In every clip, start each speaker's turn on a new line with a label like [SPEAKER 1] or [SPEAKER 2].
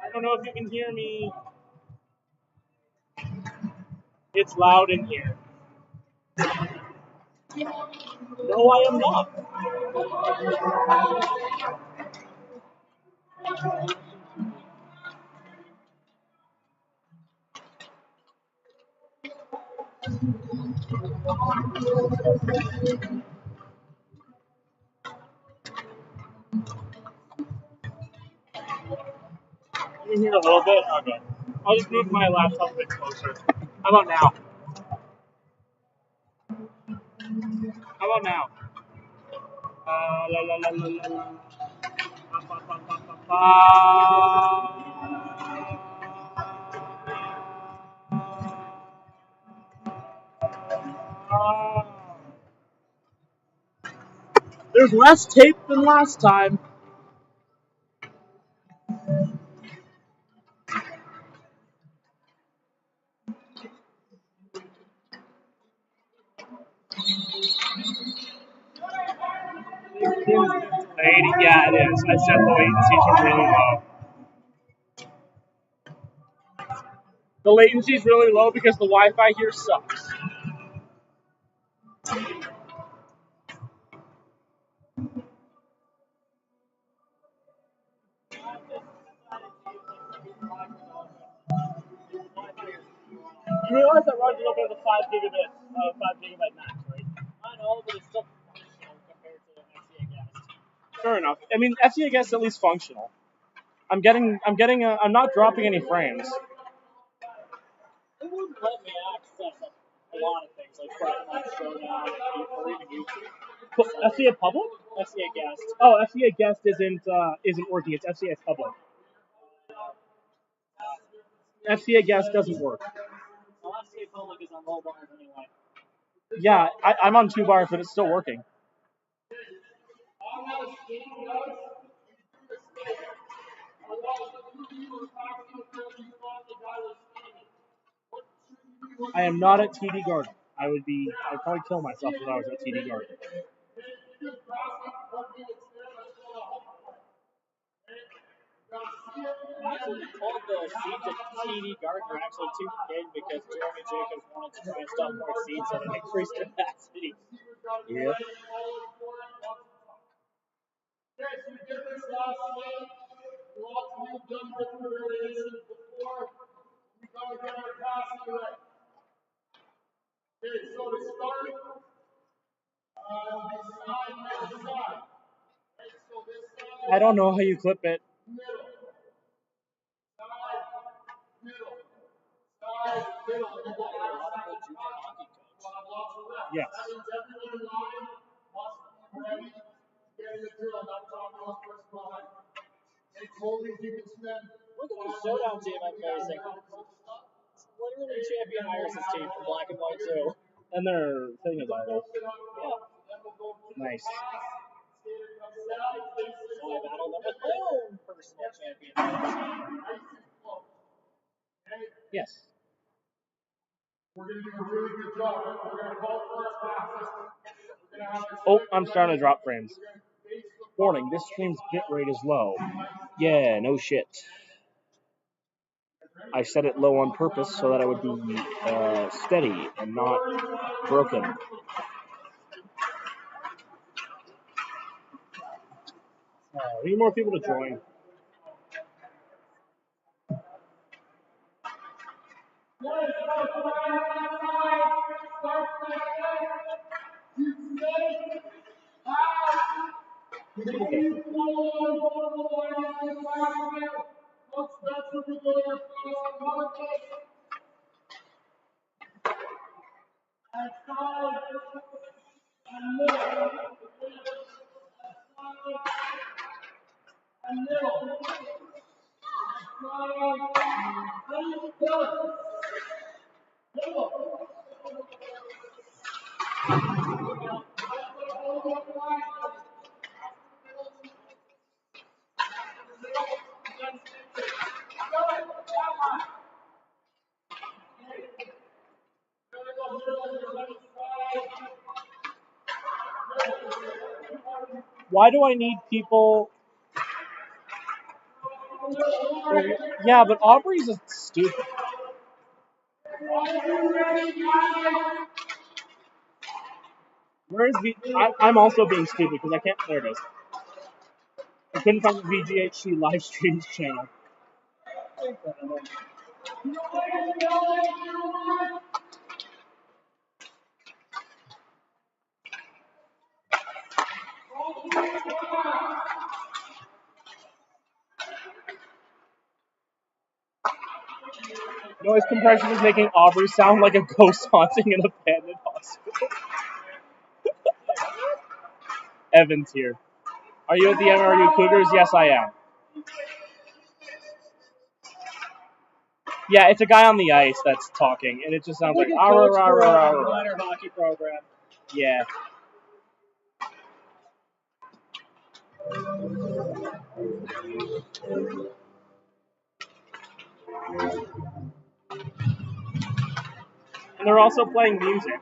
[SPEAKER 1] I don't know if you can hear me. It's loud in here. No, I am not. You can hear a little bit? Okay. I'll just move my laptop a bit closer. How about now? How about now? La la la la la la. Pa, pa, pa, pa, pa, pa. There's less tape than last time. Yeah, it is. I set the latency to really low. The latency is really low because the Wi-Fi here sucks. You realize that runs a little bit of the 5 gigabyte max, right? I know, but it's still functional compared to FCA Guest. Fair enough. I mean, FCA Guest is at least functional. I'm not dropping any frames. It wouldn't let me access a lot of things, like Fortnite Showdown, or even YouTube. FCA Public? FCA Guest. Oh, FCA Guest isn't working. It's FCA Public. FCA Guest doesn't work. Well, FCA Public is on low bars anyway. Yeah, I'm on 2 bars, but it's still working. I am not at TD Garden. I'd probably kill myself if I was at TD Garden. I actually told the seeds at TD Garden are actually too big because Jeremy Jacobs wanted to try and stop more seeds at an increased capacity. Yep. I don't know how you clip it. Yes. Look at the showdown team I'm facing. It's literally Champion Iris' team from Black and White 2. And their thing is Iris. Yeah. Nice. So I battled them with my own personal champion. Yes. We're going to do a really good job. We're going to call for our passes. Oh, I'm starting to drop frames. Warning, this stream's bitrate is low. Yeah, no shit. I set it low on purpose so that it would be steady and not broken. We need more people to join. Why do I need people Yeah, but Aubrey's is stupid. Where is I'm also being stupid because I can't. There it is. I couldn't find the VGHC live streams channel. Noise compression is making Aubrey sound like a ghost haunting an abandoned hospital. Evan's here. Are you at the MRU Cougars? Yes, I am. Yeah, it's a guy on the ice that's talking, and it just sounds like
[SPEAKER 2] minor hockey program.
[SPEAKER 1] Yeah. And they're also playing music.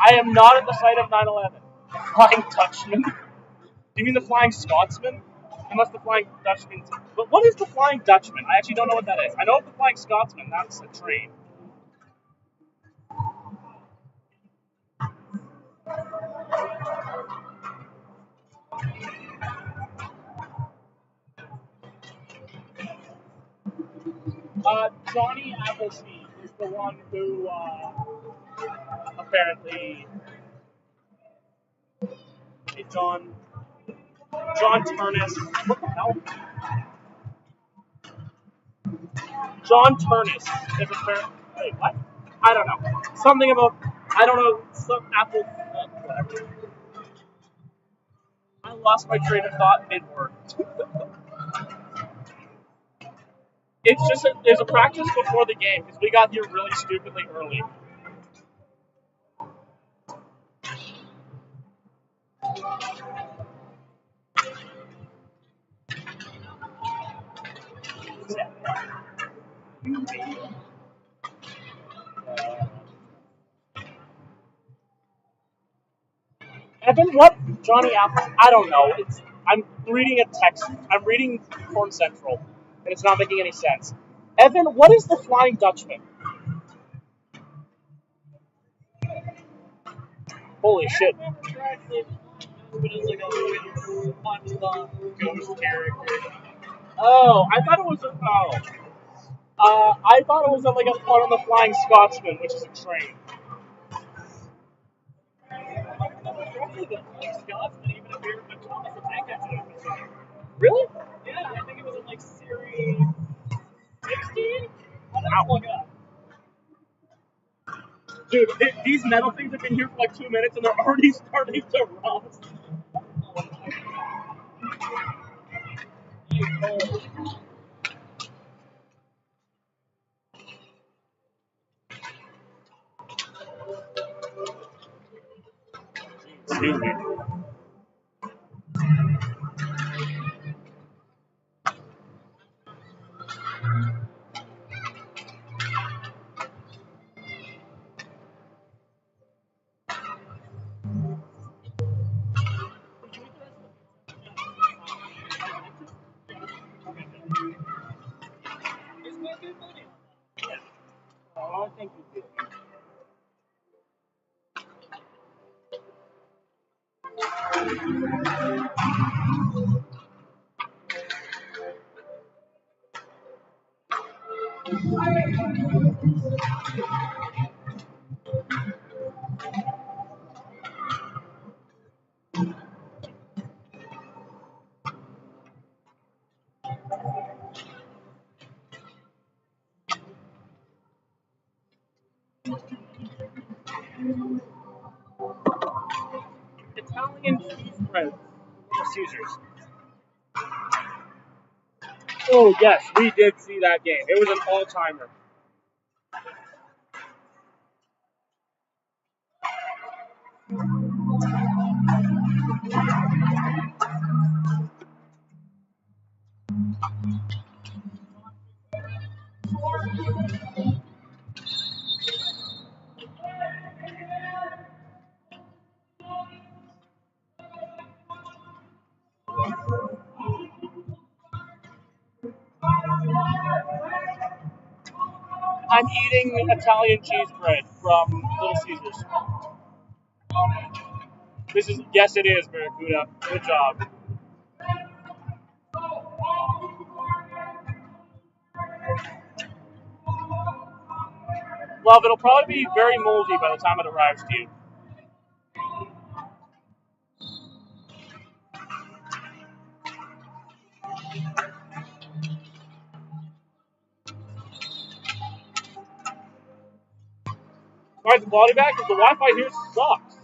[SPEAKER 1] I am not at the site of 9/11. Flying Dutchman? Do you mean the Flying Scotsman? Unless the Flying Dutchman. But what is the Flying Dutchman? I actually don't know what that is. I know the Flying Scotsman. That's a train. Johnny Appleseed is the one who apparently John Turnus. What the hell? John Turnus is apparently. Wait, what? I don't know. Something about. I don't know. Some Apple. Whatever. I lost my train of thought mid-word. It's just there's a practice before the game because we got here really stupidly early. Evan, what? Johnny Apple? I don't know. I'm reading a text. I'm reading Corn Central, and it's not making any sense. Evan, what is the Flying Dutchman? Holy shit. Oh, I thought it was I thought it was like a part on the Flying Scotsman, which is a train. Really?
[SPEAKER 2] Yeah, I think it was in like series 16. I'll look it up.
[SPEAKER 1] Dude, these metal things have been here for like 2 minutes and they're already starting to rust. Excuse me. Oh, thank you. Italian cheese bread. Caesars. Oh, yes, we did see that game. It was an all-timer. I'm eating Italian cheese bread from Little Caesars. Yes, it is, Barracuda. Good job. Love, it'll probably be very moldy by the time it arrives to you. Why is the quality back? Because the Wi-Fi here sucks.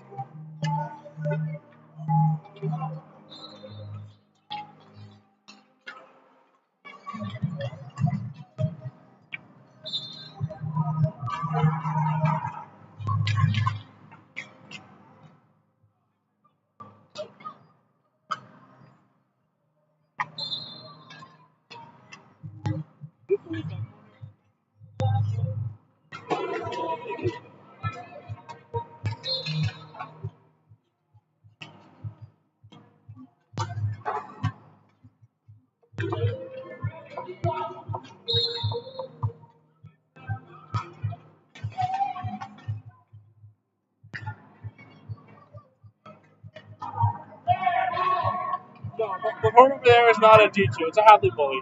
[SPEAKER 1] No, the horn over there is not a G2. It's a Hadley bully.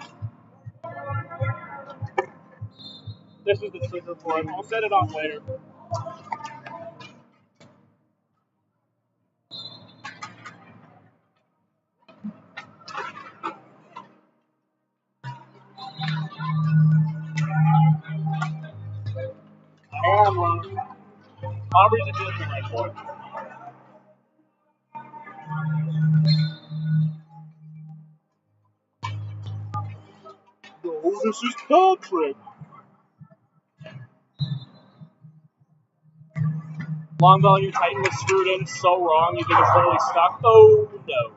[SPEAKER 1] This is the trigger for it. I'll set it off later. I am wrong. Aubrey's a good right boy. No, this is Patrick. Long volume Titan was screwed in so wrong, you think it's literally stuck? Oh no.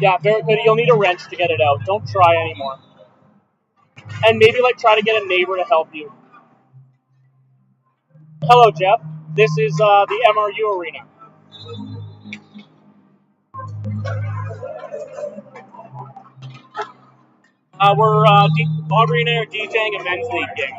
[SPEAKER 1] Yeah, Barracuda, you'll need a wrench to get it out. Don't try anymore. And maybe try to get a neighbor to help you. Hello, Jeff. This is the MRU arena. We're Aubrey and I are DJing a men's league game.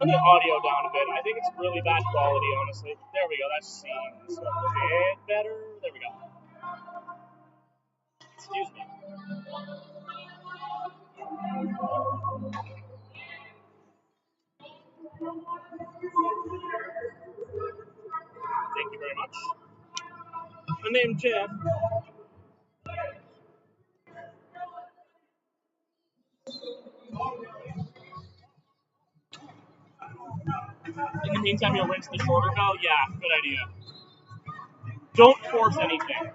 [SPEAKER 1] Turn the audio down a bit. I think it's really bad quality, honestly. There we go. That seems a bit better. There we go. Excuse me. Thank you very much. My name's Jeff. In the meantime, you'll rinse the shorter valve. Yeah, good idea. Don't force anything.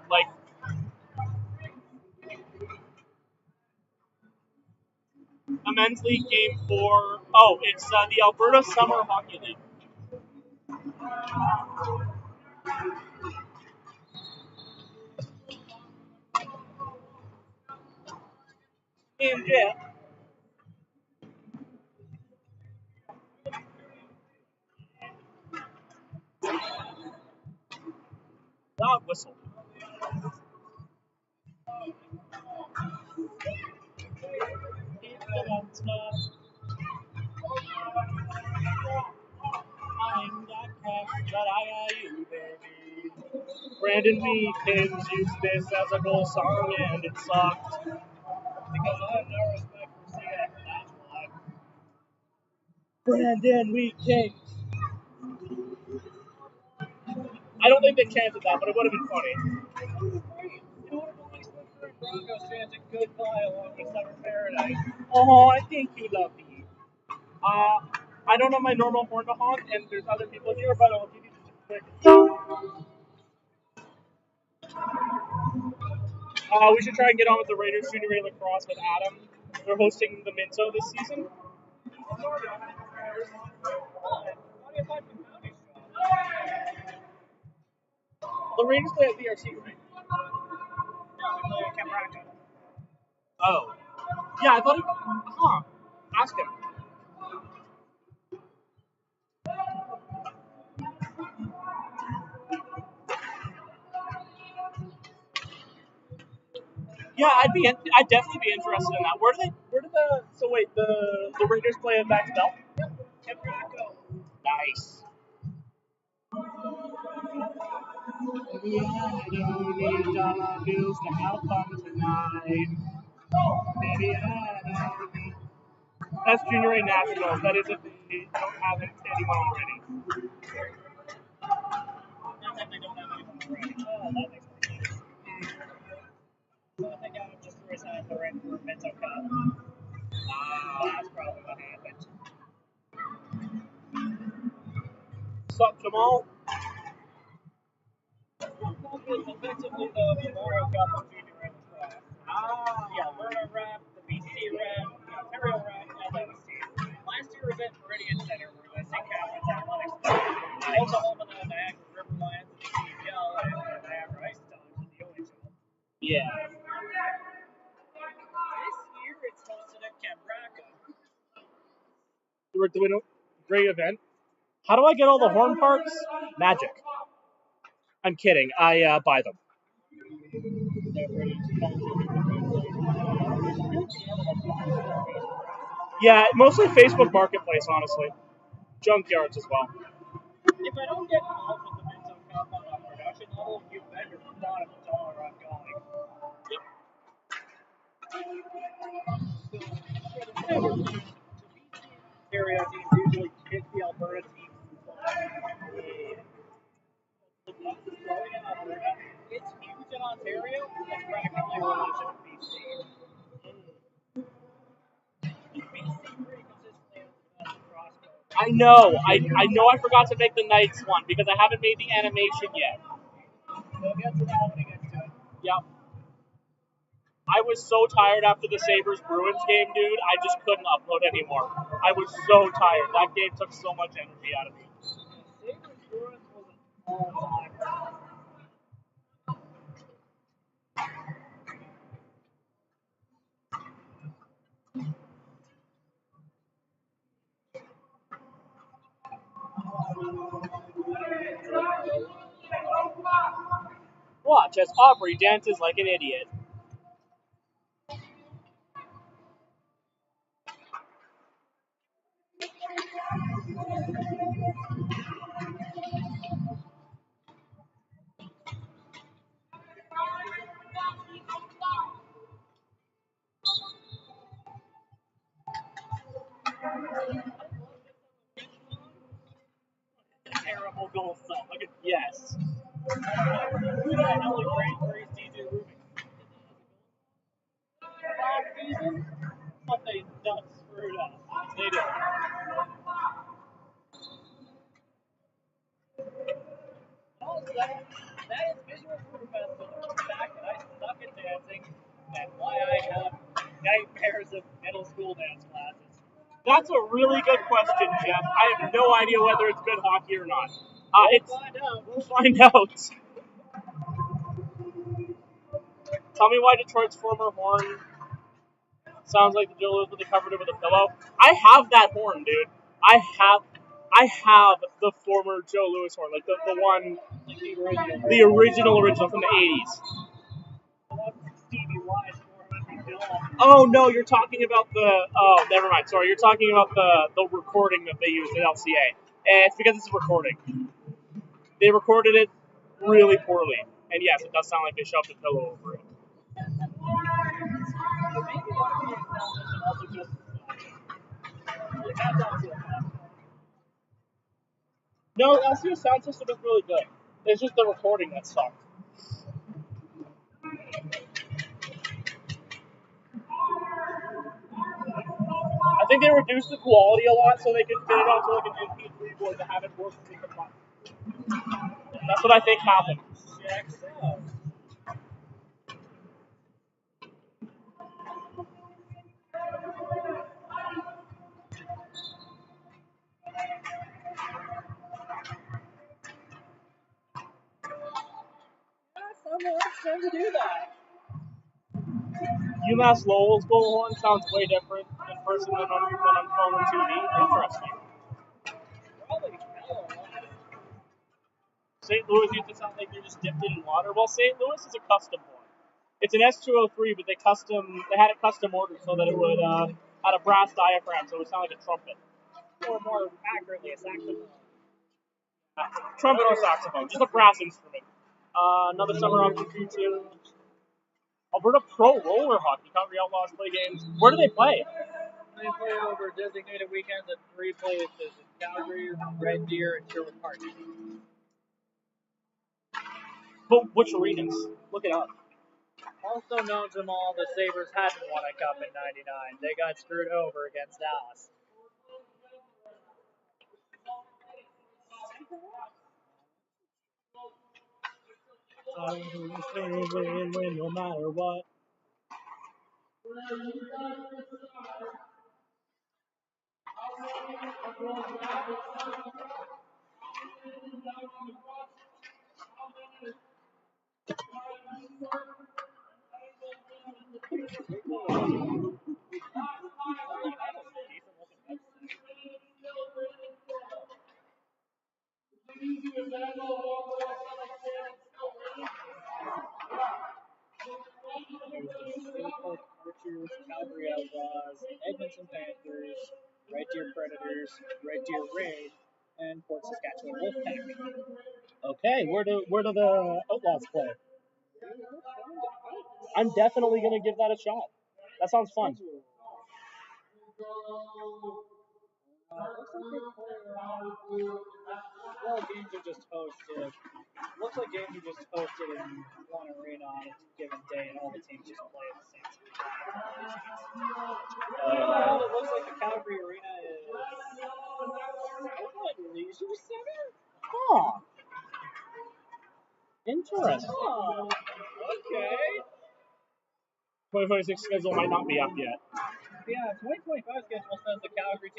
[SPEAKER 1] A men's league game for... Oh, it's the Alberta Summer Hockey League. And Jeff. Loud whistle. Brandon Weekends used this as a goal song and it sucked. Because I have no respect for singing it, that's why. Brandon Weekends. I don't think they chanted that, but it would have been funny. Broncos chanted goodbye along with Summer Paradise. Oh, I think you love me. I don't know my normal horn to honk, and there's other people here, but I'll give you just a quick. We should try and get on with the Raiders Junior A lacrosse with Adam. They're hosting the Minto this season. The Raiders play at VRC, right? Yeah, they play at Camp Radical. Oh. Yeah, I thought ask him. Yeah, I'd definitely be interested in that. The Raiders play at Max Bell?
[SPEAKER 2] Cabraco.
[SPEAKER 1] Nice. Maybe I don't need dollar bills to have fun tonight. Maybe I don't need... That's Junior A Nationals. That is if they don't have anyone already.
[SPEAKER 2] Not that they don't have anyone already. Oh, that makes more sense. So I think Adam just resigned the right for Mental Cup. That's probably what happened.
[SPEAKER 1] Sup, Jamal?
[SPEAKER 2] It's effectively the Memorial Cup of Junior A lacrosse. Yeah, Alberta rep, the BC rep, the Ontario rep, and then the state. Last year was at Meridian Center, where the St. Catharines Athletics played. Oklahoma, the Niagara River Lions, the CHL, and the Niagara Ice Dogs in the OHL.
[SPEAKER 1] Yeah.
[SPEAKER 2] This year it's hosted at Cabraco.
[SPEAKER 1] We're doing a great event. How do I get all the horn parts? Magic. I'm kidding. I buy them. Yeah, mostly Facebook Marketplace, honestly. Junkyards as well.
[SPEAKER 2] If I don't get involved with the Mental Cup on a production level, you bet your bottom dollar I'm going. Ontario teams usually pick the Alberta teams. It's huge in Ontario. It's practically a relation of BC.
[SPEAKER 1] I know. I know I forgot to make the Knights one because I haven't made the animation yet.
[SPEAKER 2] We'll get to that when it gets to it.
[SPEAKER 1] Yep. I was so tired after the Sabres Bruins game, dude. I just couldn't upload anymore. I was so tired. That game took so much energy out of me.
[SPEAKER 2] Sabres Bruins was an all-time.
[SPEAKER 1] Watch as Aubrey dances like an idiot.
[SPEAKER 2] Terrible goal stuff. Look at
[SPEAKER 1] Yes.
[SPEAKER 2] who the hell is Grand Prix DJ Rubin? Last season, but they done screwed up.
[SPEAKER 1] They did.
[SPEAKER 2] Also, that is visual proof as to the fact that I suck at dancing and why I have nightmares of middle school dance classes.
[SPEAKER 1] That's a really good question, Jeff. I have no idea whether it's good hockey or not. We'll find out. Tell me why Detroit's former horn sounds like the Joe Louis, but they covered it with a pillow. I have that horn, dude. I have the former Joe Louis horn, like the one, the original from the 80s.
[SPEAKER 2] Stevie Wise horn.
[SPEAKER 1] Oh no, you're talking about never mind. Sorry, you're talking about the recording that they used at LCA. And it's because it's a recording. They recorded it really poorly. And yes, it does sound like they shoved a pillow over it. No, LCA sound system is really good. It's just the recording that sucked. I think they reduced the quality a lot so they could fit it onto like an MP3 board to have it work with the button. That's what I think happened.
[SPEAKER 2] Trying to do that.
[SPEAKER 1] UMass Lowell's goal horn sounds way different in person than on phone or TV. Interesting. St. Louis used to sound like they just dipped it in water. Well, St. Louis is a custom horn. It's an S203, but they had it custom ordered so that it would had a brass diaphragm, so it would sound like a trumpet.
[SPEAKER 2] Or more accurately, a saxophone.
[SPEAKER 1] Trumpet or saxophone, just a brass instrument. Another summer opportunity to Alberta Pro Roller Hockey. Calgary Outlaws play games. Where do they play?
[SPEAKER 2] They play over designated weekends at 3 places in Calgary, Red Deer, and Sherwood Park.
[SPEAKER 1] But which arenas? Look it up.
[SPEAKER 2] Also known to them all, the Sabres hadn't won a cup in '99. They got screwed over against Dallas.
[SPEAKER 1] Win no matter what.
[SPEAKER 2] Archers, Calgary Outlaws, Edmonton Panthers, Red Deer Predators, Red Deer Raid, and Port Saskatchewan Wolfpack.
[SPEAKER 1] Okay, where do the Outlaws play? I'm definitely gonna give that a shot. That sounds fun.
[SPEAKER 2] Well, games are just hosted. Looks like games are just hosted in one arena on a given day, and all the teams just play at the same time. It looks like the Calgary Arena is Leisure Center.
[SPEAKER 1] Huh. Interesting.
[SPEAKER 2] Oh, okay.
[SPEAKER 1] 2026 schedule might not be up yet.
[SPEAKER 2] Yeah, 2025 schedule says the Calgary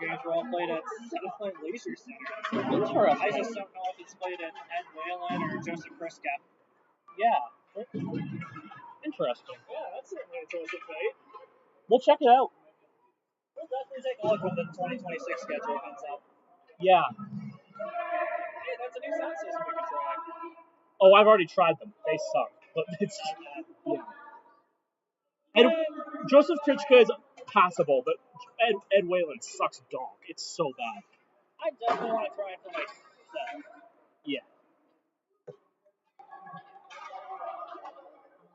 [SPEAKER 2] games were all played at Southland Leisure Center.
[SPEAKER 1] Interesting.
[SPEAKER 2] I just don't know if it's played at Ed Whalen or Joseph Kriska.
[SPEAKER 1] Yeah. Interesting.
[SPEAKER 2] Yeah, that's certainly a choice of fate.
[SPEAKER 1] We'll check it out.
[SPEAKER 2] We'll definitely take a look when the 2026 schedule comes up.
[SPEAKER 1] Yeah.
[SPEAKER 2] Hey, that's a new sound system we can try.
[SPEAKER 1] Oh, I've already tried them. They suck. But it's yeah. And Joseph Krichka is passable, but Ed Whalen sucks dog. It's so bad.
[SPEAKER 2] I definitely want to try it for myself.
[SPEAKER 1] Yeah.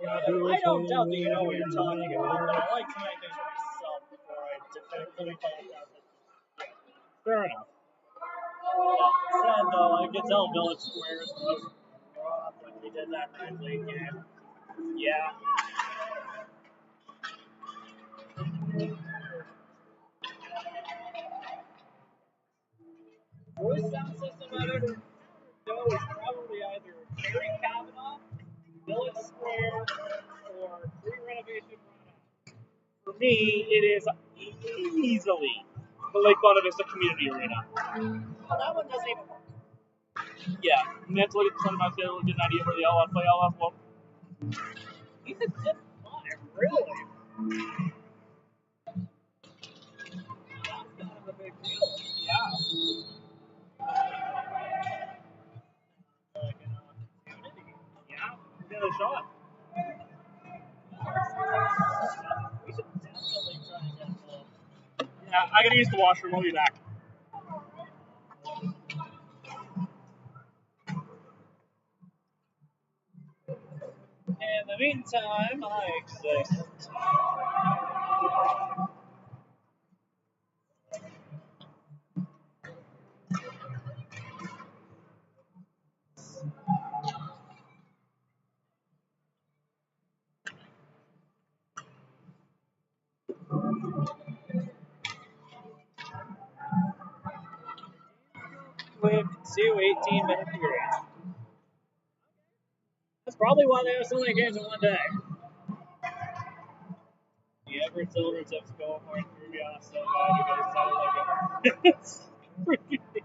[SPEAKER 2] I don't doubt that you know what you're talking about, but I like to make things for myself before I definitively call it that.
[SPEAKER 1] Fair enough.
[SPEAKER 2] Said though, I could tell Village Square is the most rough when we did that Red League game.
[SPEAKER 1] Yeah.
[SPEAKER 2] Worst sound system I've ever known is probably either Terry Kavanaugh, Village Square, or pre-renovation Run-Out.
[SPEAKER 1] For me, it is easily the Lake Bonavista Vista Community Arena.
[SPEAKER 2] Well, that one doesn't even work.
[SPEAKER 1] Yeah. Mentally, it's one of my favorite good idea where they all play all off one.
[SPEAKER 2] Even zip 5, really? That's kind of a big deal.
[SPEAKER 1] Yeah. Yeah. Give it a shot.
[SPEAKER 2] We should definitely try and get involved.
[SPEAKER 1] Yeah, I gotta use the washroom. I'll be back.
[SPEAKER 2] In the meantime, I exist. Quick 2 18-minute periods. That's probably why they have so many games in one day. The Everett Silvertips go for it through me on so bad because it sounded like it.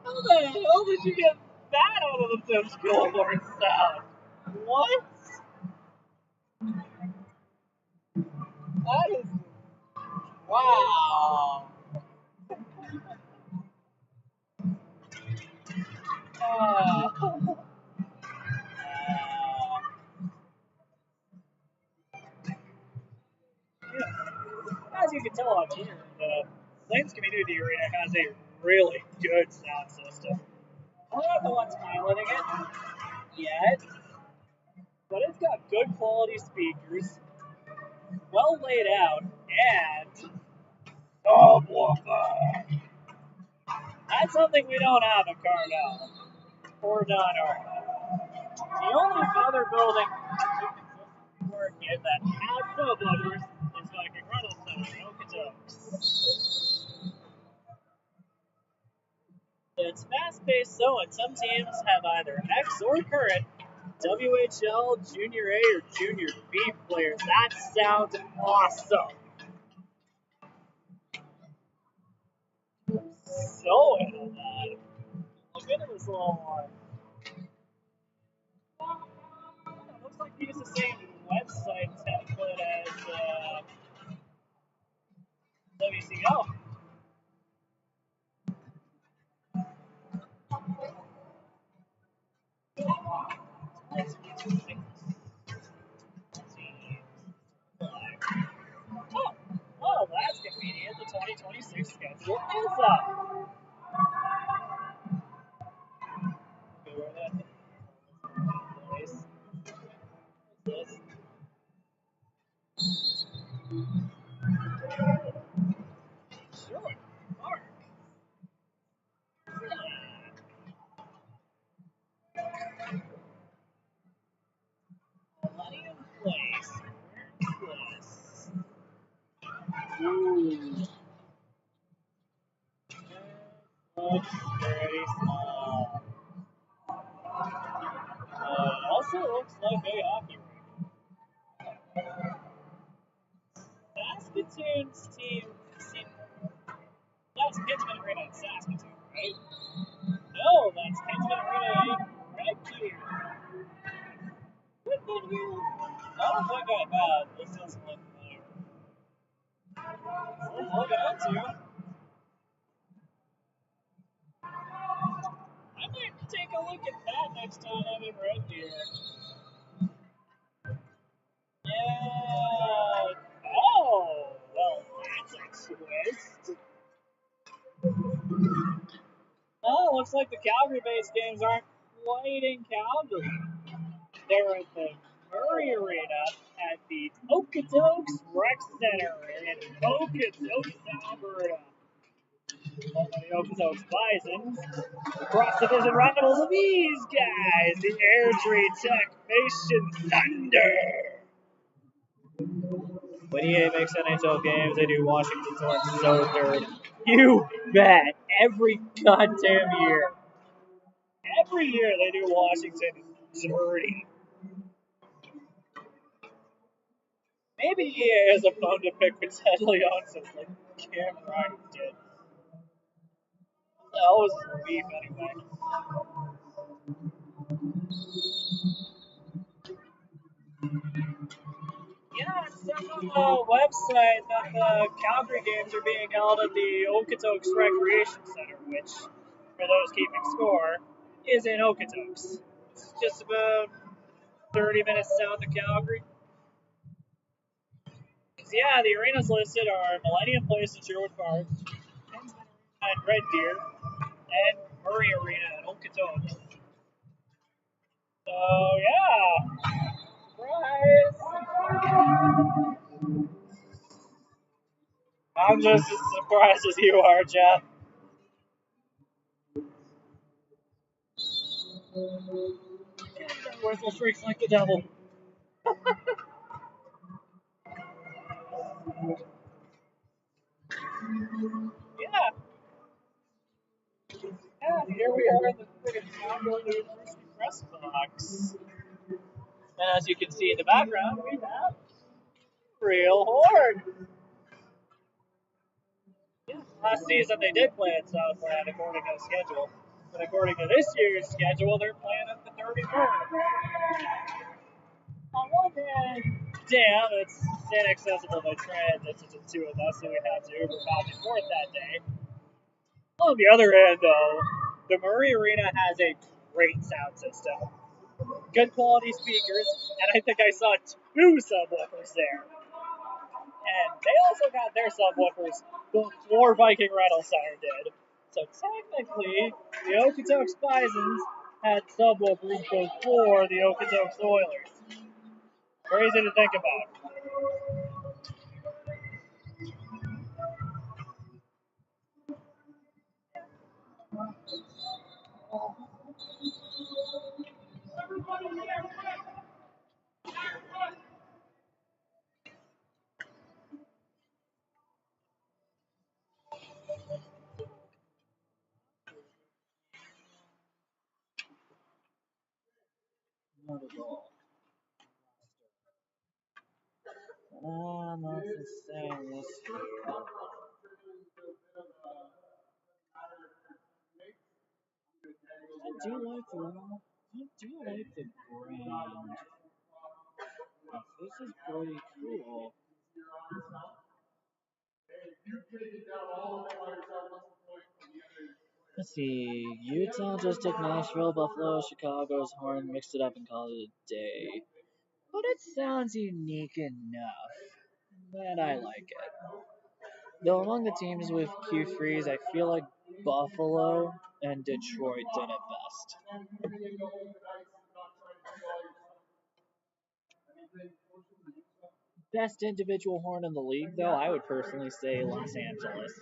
[SPEAKER 2] How the hell did you get that out of the Tips Gilmore sound? What? That is. Wow. you can tell up here, the Flames Community Arena has a really good sound system. We're not the ones piloting it yet, but it's got good quality speakers, well laid out, and that's something we don't have at Cardell or Donor. The only other building we work in that has subwoofers is fucking Ruddlestone in Okotoks. It's fast-paced, so and some teams have either ex or current WHL, Junior A, or Junior B players. That sounds awesome. So into that. Look into this little one. It looks like we use the same website template as WCO. Oh, that's convenient. The 2026 schedule is up. This. Sure, Mark. Millennium Place. Where's this? Ooh. Looks very small. It also looks like a hockey rink. Saskatoon's team seems. That's Kinsman Arena in Saskatoon, right? No, that's Kinsman Arena in Red Deer. Red Deer. I don't think I have. This doesn't look familiar. Let's look it into. I might take a look at that next time I'm in Red Deer. Yeah. Oh, well, that's a twist. Oh, looks like the Calgary-based games aren't quite in Calgary. They're at the Murray Arena at the Okotoks Rec Center in Okotoks, Alberta. The Okotoks Bison. Cross-division rivals of these guys, the Airdrie Tech Nation Thunder. When EA makes NHL games, they do Washington Torrents so third. You bet. Every goddamn year. Every year they do Washington dirty. Maybe EA has a bone to pick with Ted Leon since like Cam Ryan did. That was beef anyway. Yeah, it says on the website that the Calgary games are being held at the Okotoks Recreation Center, which, for those keeping score, is in Okotoks. It's just about 30 minutes south of Calgary. Yeah, the arenas listed are Millennium Place in Sherwood Park, and Red Deer, and Murray Arena in Okotoks. So, yeah. Surprise! I'm just as surprised as you are, Jeff. Whistle shrieks like the devil. Yeah. Yeah, here we are in the friggin' Congo University press box. And as you can see in the background, we have Real Horde. Yeah, last season they did play at Southland according to the schedule. But according to this year's schedule, they're playing at the 33rd. On one hand, damn, it's inaccessible by transit since it's two of us, so we had to Uber back and forth that day. On the other hand, though, the Murray Arena has a great sound system. Good quality speakers, and I think I saw 2 subwoofers there. and they also got their subwoofers before Viking Rental Center did. So technically, the Okotoks Bisons had subwoofers before the Okotoks Oilers. Crazy to think about. Not at all. Not the same this year. I do like the brand. This is pretty cool. Let's see. Utah just took Nashville, Buffalo, Chicago's horn, mixed it up and called it a day. But it sounds unique enough that I like it. Though among the teams with Q3s, I feel like Buffalo and Detroit did it best. Best individual horn in the league, though, I would personally say Los Angeles.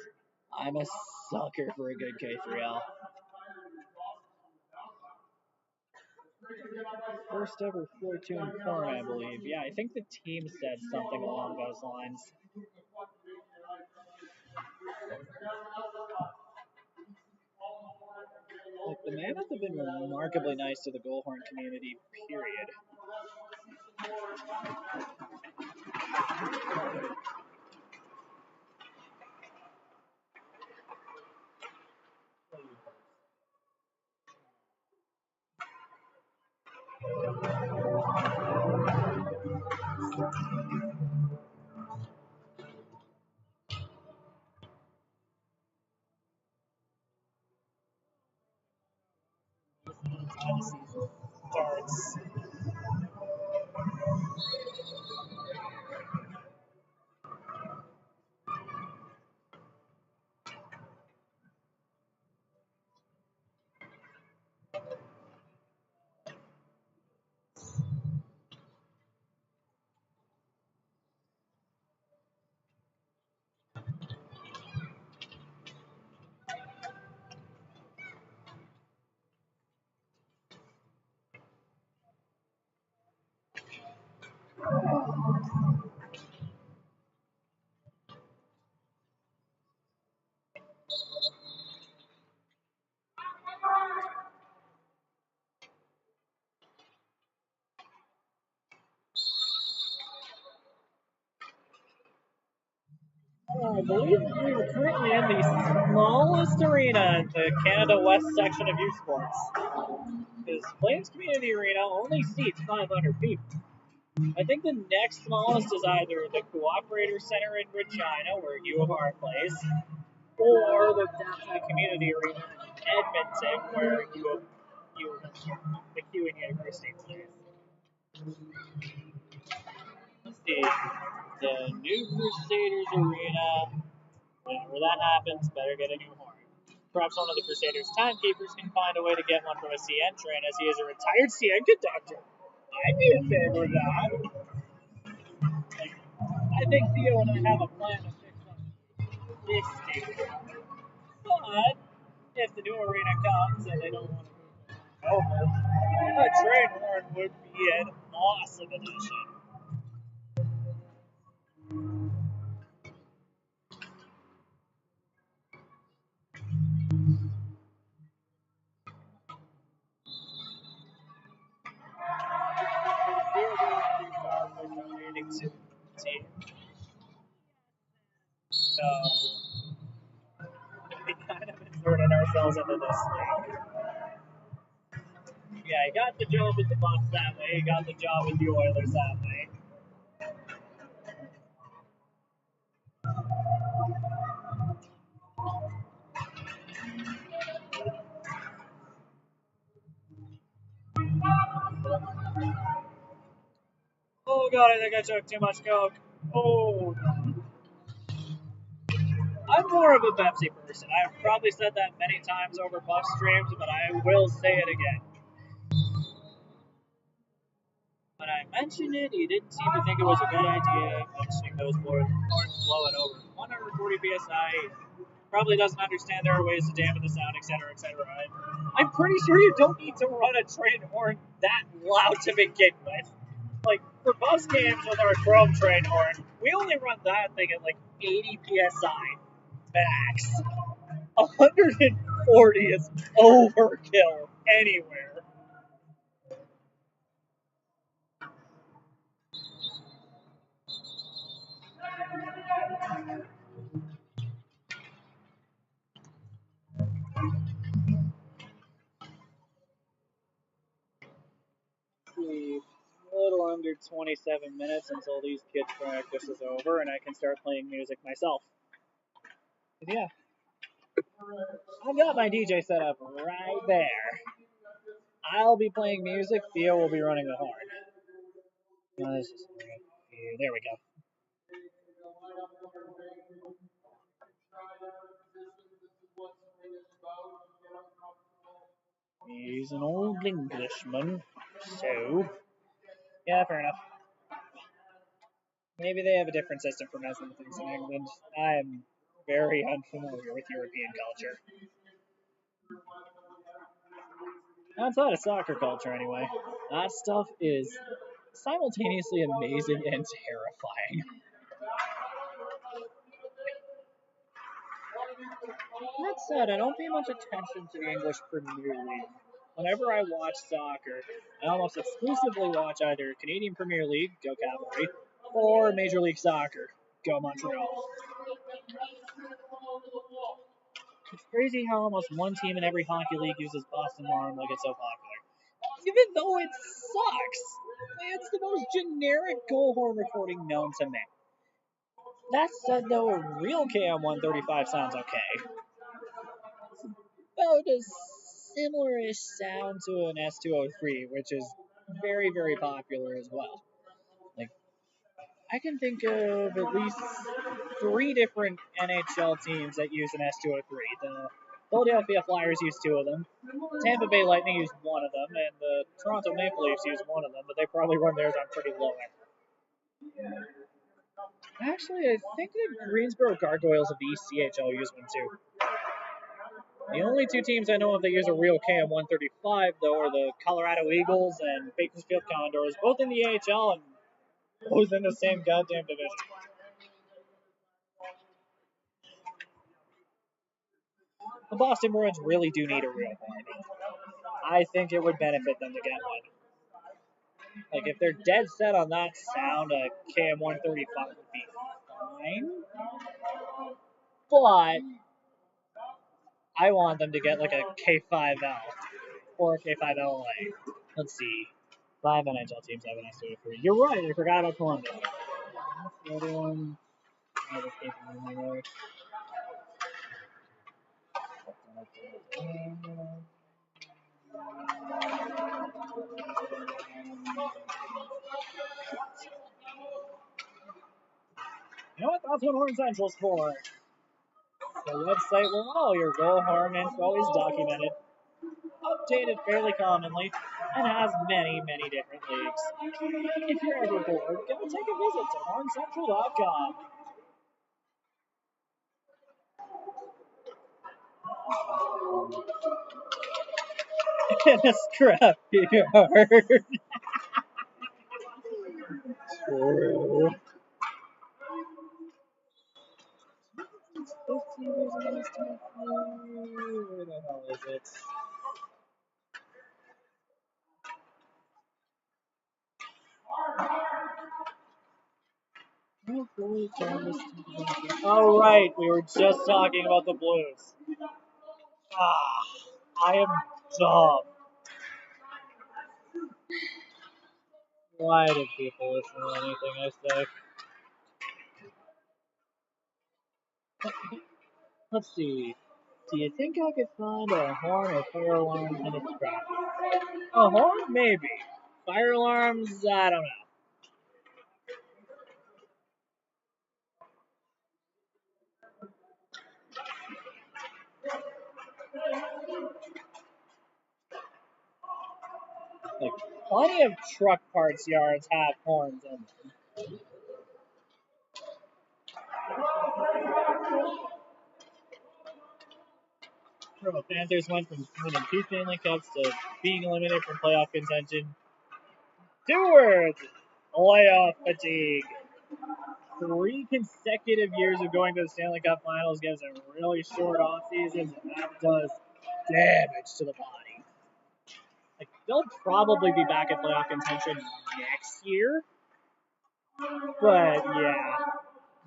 [SPEAKER 2] I'm a sucker for a good K3L. First ever 4-tune horn, I believe. Yeah, I think the team said something along those lines. Look, the Mammoth have been remarkably nice to the Goalhorn community, period. Starts. I believe we are currently in the smallest arena in the Canada West section of U Sports. Because Flames Community Arena only seats 500 people. I think the next smallest is either the Cooperator Center in Regina, where U of R plays, or the Downtown Community Arena in Edmonton, where MacEwan University plays. Let's see. The new Crusaders Arena. Whenever that happens, better get a new horn. Perhaps one of the Crusaders' timekeepers can find a way to get one from a CN train, as he is a retired CN conductor. I'd be in favor of that. I think Theo and I have a plan to fix up this station. But if the new arena comes and they don't want to move over, a train horn would be an awesome addition. Donating to the team. So we kind of inserted ourselves into this league. Yeah, he got the job with the Bucks that way. He got the job with the Oilers that way. Oh god, I think I took too much coke. Oh. more of a Pepsi person. I've probably said that many times over Buff streams, but I will say it again. When I mentioned it, he didn't seem to think it was a good idea mentioning those horns blowing over 140 psi. Probably doesn't understand there are ways to dampen the sound, etc., etc. I'm pretty sure you don't need to run a train horn that loud to begin with. Like, for bus games with our Chrome train horn, we only run that thing at like 80 psi max. 140 is overkill anywhere. A little under 27 minutes until these kids' practice is over and I can start playing music myself. But yeah, I've got my DJ set up right there. I'll be playing music, Theo will be running the horn. There we go. He's an old Englishman, so yeah, fair enough. Maybe they have a different system for messing things in England. I am very unfamiliar with European culture. Outside of soccer culture, anyway. That stuff is simultaneously amazing and terrifying. That said, I don't pay much attention to the English Premier League. Whenever I watch soccer, I almost exclusively watch either Canadian Premier League, go Cavalry, or Major League Soccer, go Montreal. It's crazy how almost one team in every hockey league uses Boston Horn like it's so popular. Even though it sucks, it's the most generic goal horn recording known to man. That said, though, a real KM135 sounds okay. It's about a similar-ish sound to an S203, which is very, very popular as well. Like, I can think of at least 3 different NHL teams that use an S203. The Philadelphia Flyers use 2 of them, Tampa Bay Lightning use 1 of them, and the Toronto Maple Leafs use 1 of them, but they probably run theirs on pretty low end. Actually, I think the Greensboro Gargoyles of the ECHL use one too. The only 2 teams I know of that use a real KM135, though, are the Colorado Eagles and Bakersfield Condors, both in the AHL and both in the same goddamn division. The Boston Bruins really do need a real horn. I think it would benefit them to get one. Like, if they're dead set on that sound, a KM135 would be fine. But I want them to get like a K5L or a K5LA. Let's see. 5 NHL teams have an S203. You're right, I forgot about Columbus. The other one. You know what? That's what Horn Central's for. The website where all your goal horn info is documented, updated fairly commonly, and has many, many different leagues. If you're ever bored, go take a visit to horncentral.com. In a scrapyard. True. Where the hell is it? Oh, right, we were just talking about the Blues. I am dumb. Why do people listen to anything I say? Let's see. Do you think I could find a horn or fire alarm in a scrap? A horn? Maybe. Fire alarms? I don't know. Plenty of truck parts yards have horns in them. The Panthers went from winning 2 Stanley Cups to being eliminated from playoff contention towards playoff fatigue. 3 consecutive years of going to the Stanley Cup Finals gives a really short off seasons, and that does damage to the body. Like, they'll probably be back in playoff contention next year, but yeah,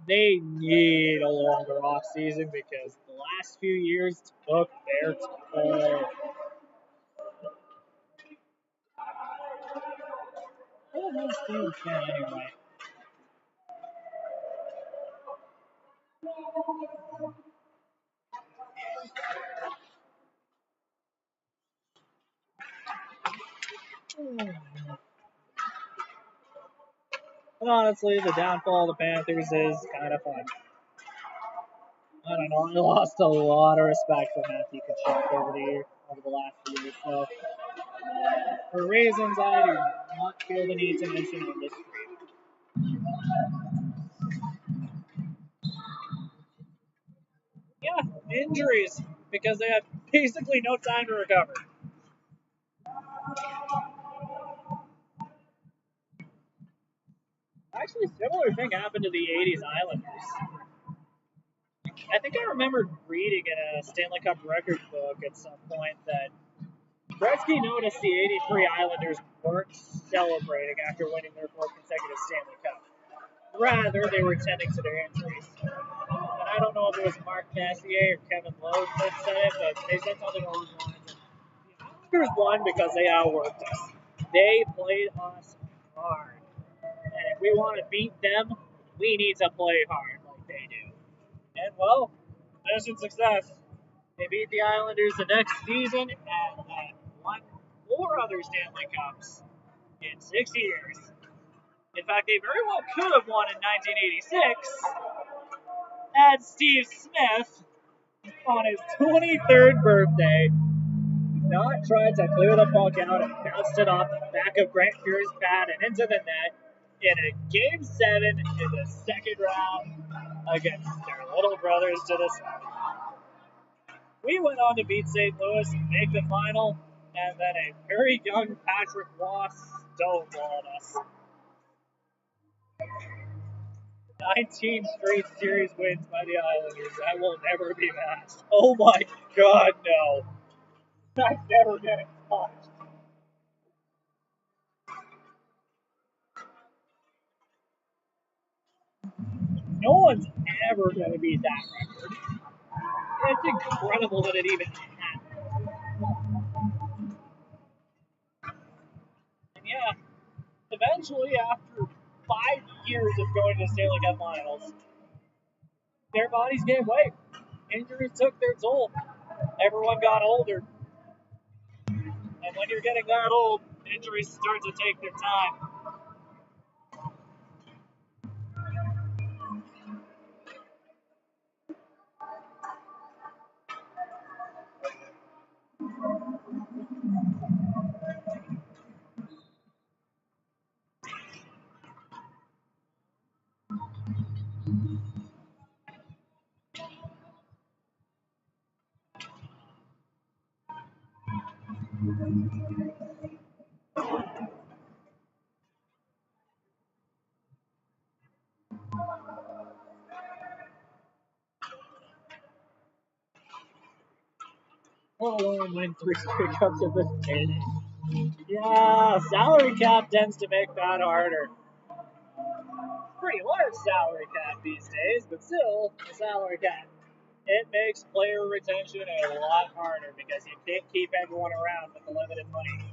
[SPEAKER 2] they need a longer off season because the last few years took their toll. What is this thing anyway? But honestly, the downfall of the Panthers is kind of fun. I don't know. I lost a lot of respect for Matthew Tkachuk over the last few years. So, for reasons I do not feel the need to mention on this stream. Yeah, injuries because they had basically no time to recover. Actually, a similar thing happened to the 80s Islanders. I think I remembered reading in a Stanley Cup record book at some point that Gretzky noticed the 83 Islanders weren't celebrating after winning their 4th consecutive Stanley Cup. Rather, they were tending to their injuries. And I don't know if it was Mark Messier or Kevin Lowe that said it, but they said something along the lines of, the Islanders won because they outworked us. They played us hard. And if we want to beat them, we need to play hard like they do. And, well, mission success. They beat the Islanders the next season and won 4 other Stanley Cups in 6 years. In fact, they very well could have won in 1986 had Steve Smith, on his 23rd birthday, not tried to clear the puck out and bounced it off the back of Grant Fuhr's pad and into the net in a Game 7 in the second round against their little brothers to the south. We went on to beat St. Louis and make the final, and then a very young Patrick Roy stonewalled us. 19 straight series wins by the Islanders. That will never be matched. Oh my god, no. That's never getting touched. No one's ever going to beat that record. It's incredible that it even happened. And yeah, eventually, after 5 years of going to the Stanley Cup Finals, their bodies gave way. Injuries took their toll. Everyone got older. And when you're getting that old, injuries start to take their time. Alone win 3 straight cups of this game. Yeah, salary cap tends to make that harder. Pretty large salary cap these days, but still, a salary cap. It makes player retention a lot harder because you can't keep everyone around with the limited money.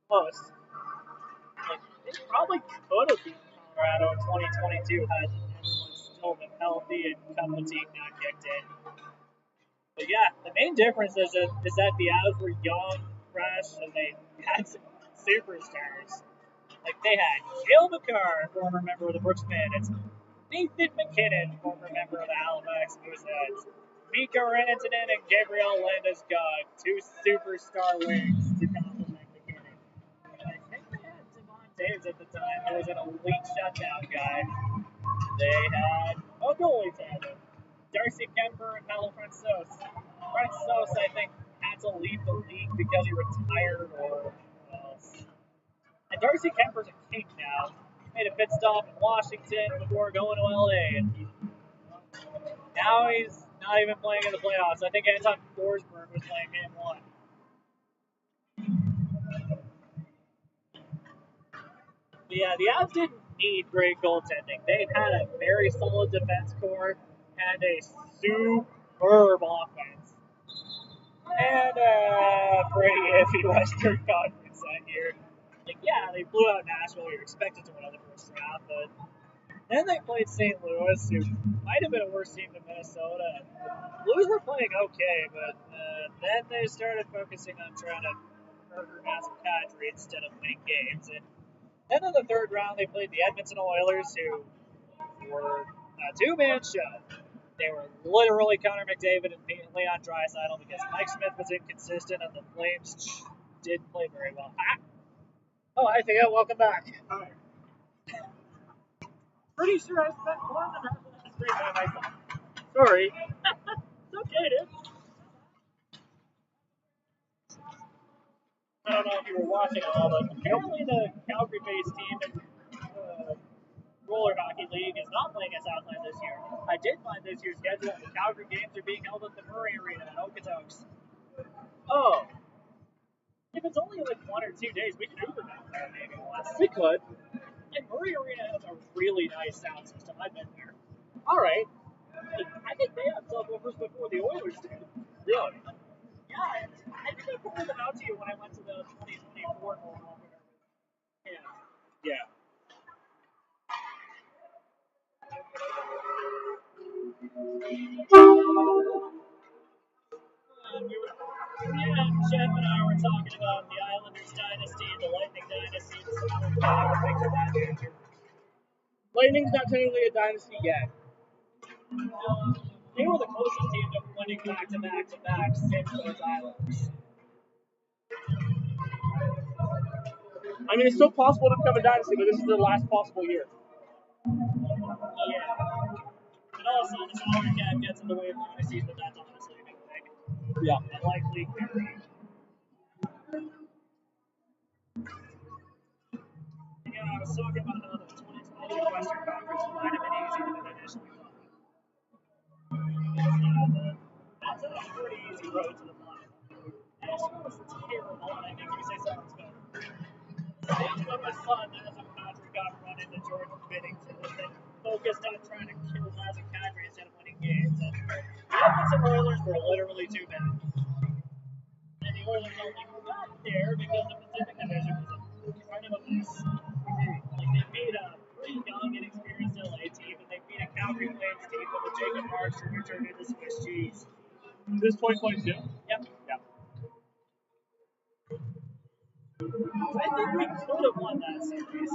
[SPEAKER 2] Close. Like, it probably could have beaten Colorado in 2022 had everyone still been healthy and cup fatigue not kicked in. But yeah, the main difference is that the Avs were young, fresh, and they had some superstars. Like, they had Cale Makar, former member of the Brooks Bandits, Nathan McKinnon, former member of the Halifax Mooseheads. Mika Rantanen and Gabriel Landeskog, two superstar wings to complement McKinnon. And I think they had Devon Toews at the time, who was an elite shutdown guy. They had goalies had it. Darcy Kemper and Melo Francouz. Francouz, I think, had to leave the league because he retired or else. And Darcy Kemper's a king now. Made a pit stop in Washington before going to LA. And now he's not even playing in the playoffs. I think Anton Forsberg was playing game one. But yeah, the Avs didn't need great goaltending. They had a very solid defense core and a superb offense. And a pretty iffy Western Conference that year. Like, yeah, they blew out Nashville. You're expected to win on the first round, but then they played St. Louis, who might have been a worse team than Minnesota. Blues were playing okay, but then they started focusing on trying to murder Nazem Kadri instead of winning games. And then in the third round, they played the Edmonton Oilers, who were a two-man show. They were literally Connor McDavid and Leon Draisaitl because Mike Smith was inconsistent and the Flames did play very well. Oh, I think welcome back. Hi. Pretty sure I spent more than half of the stream by myself. Sorry. It's okay, dude. I don't know if you were watching at all, but apparently the Calgary-based team in the Roller Hockey League is not playing at Southland this year. I did find this year's schedule, and the Calgary games are being held at the Murray Arena in Okotoks. Oh. If it's only like 1 or 2 days, we can Uber down there maybe once.
[SPEAKER 1] We could.
[SPEAKER 2] And Murray Arena has a really nice sound system. I've been there.
[SPEAKER 1] All right.
[SPEAKER 2] I think they had subwoofers before the Oilers did.
[SPEAKER 1] Really?
[SPEAKER 2] Yeah, I think I pointed them out to you when I went to the 2024 World Cup.
[SPEAKER 1] Yeah.
[SPEAKER 2] Jeff and I were talking about the Islanders dynasty, the Lightning dynasty,
[SPEAKER 1] Lightning's not technically a dynasty yet.
[SPEAKER 2] They were the closest team to winning back-to-back since those Islanders.
[SPEAKER 1] I mean, it's still possible to become a dynasty, but this is their last possible year.
[SPEAKER 2] Yeah. And also, the salary cap gets in the way of dynasties, but that's honestly a good thing.
[SPEAKER 1] Yeah.
[SPEAKER 2] I like league parity. Yeah, I was talking about how the 2020 Western Conference might have been easier than initially thought. That's a pretty easy road to the final. Nashville was terrible, and I think you say something's better. Same with my son, Nazem Kadri got run into Jordan Binnington, and then focused on trying to kill Nazem Kadri instead of winning games. And the Edmonton Oilers were literally too bad. And the Oilers only got there because the Pacific Division was kind of a mess. Like, they beat a pretty young and experienced LA team, and they beat a Calgary Flames team with a Jacob Markstrom who turned into Swiss cheese.
[SPEAKER 1] This 2022?
[SPEAKER 2] Yep.
[SPEAKER 1] Yeah.
[SPEAKER 2] I think we could have won that series.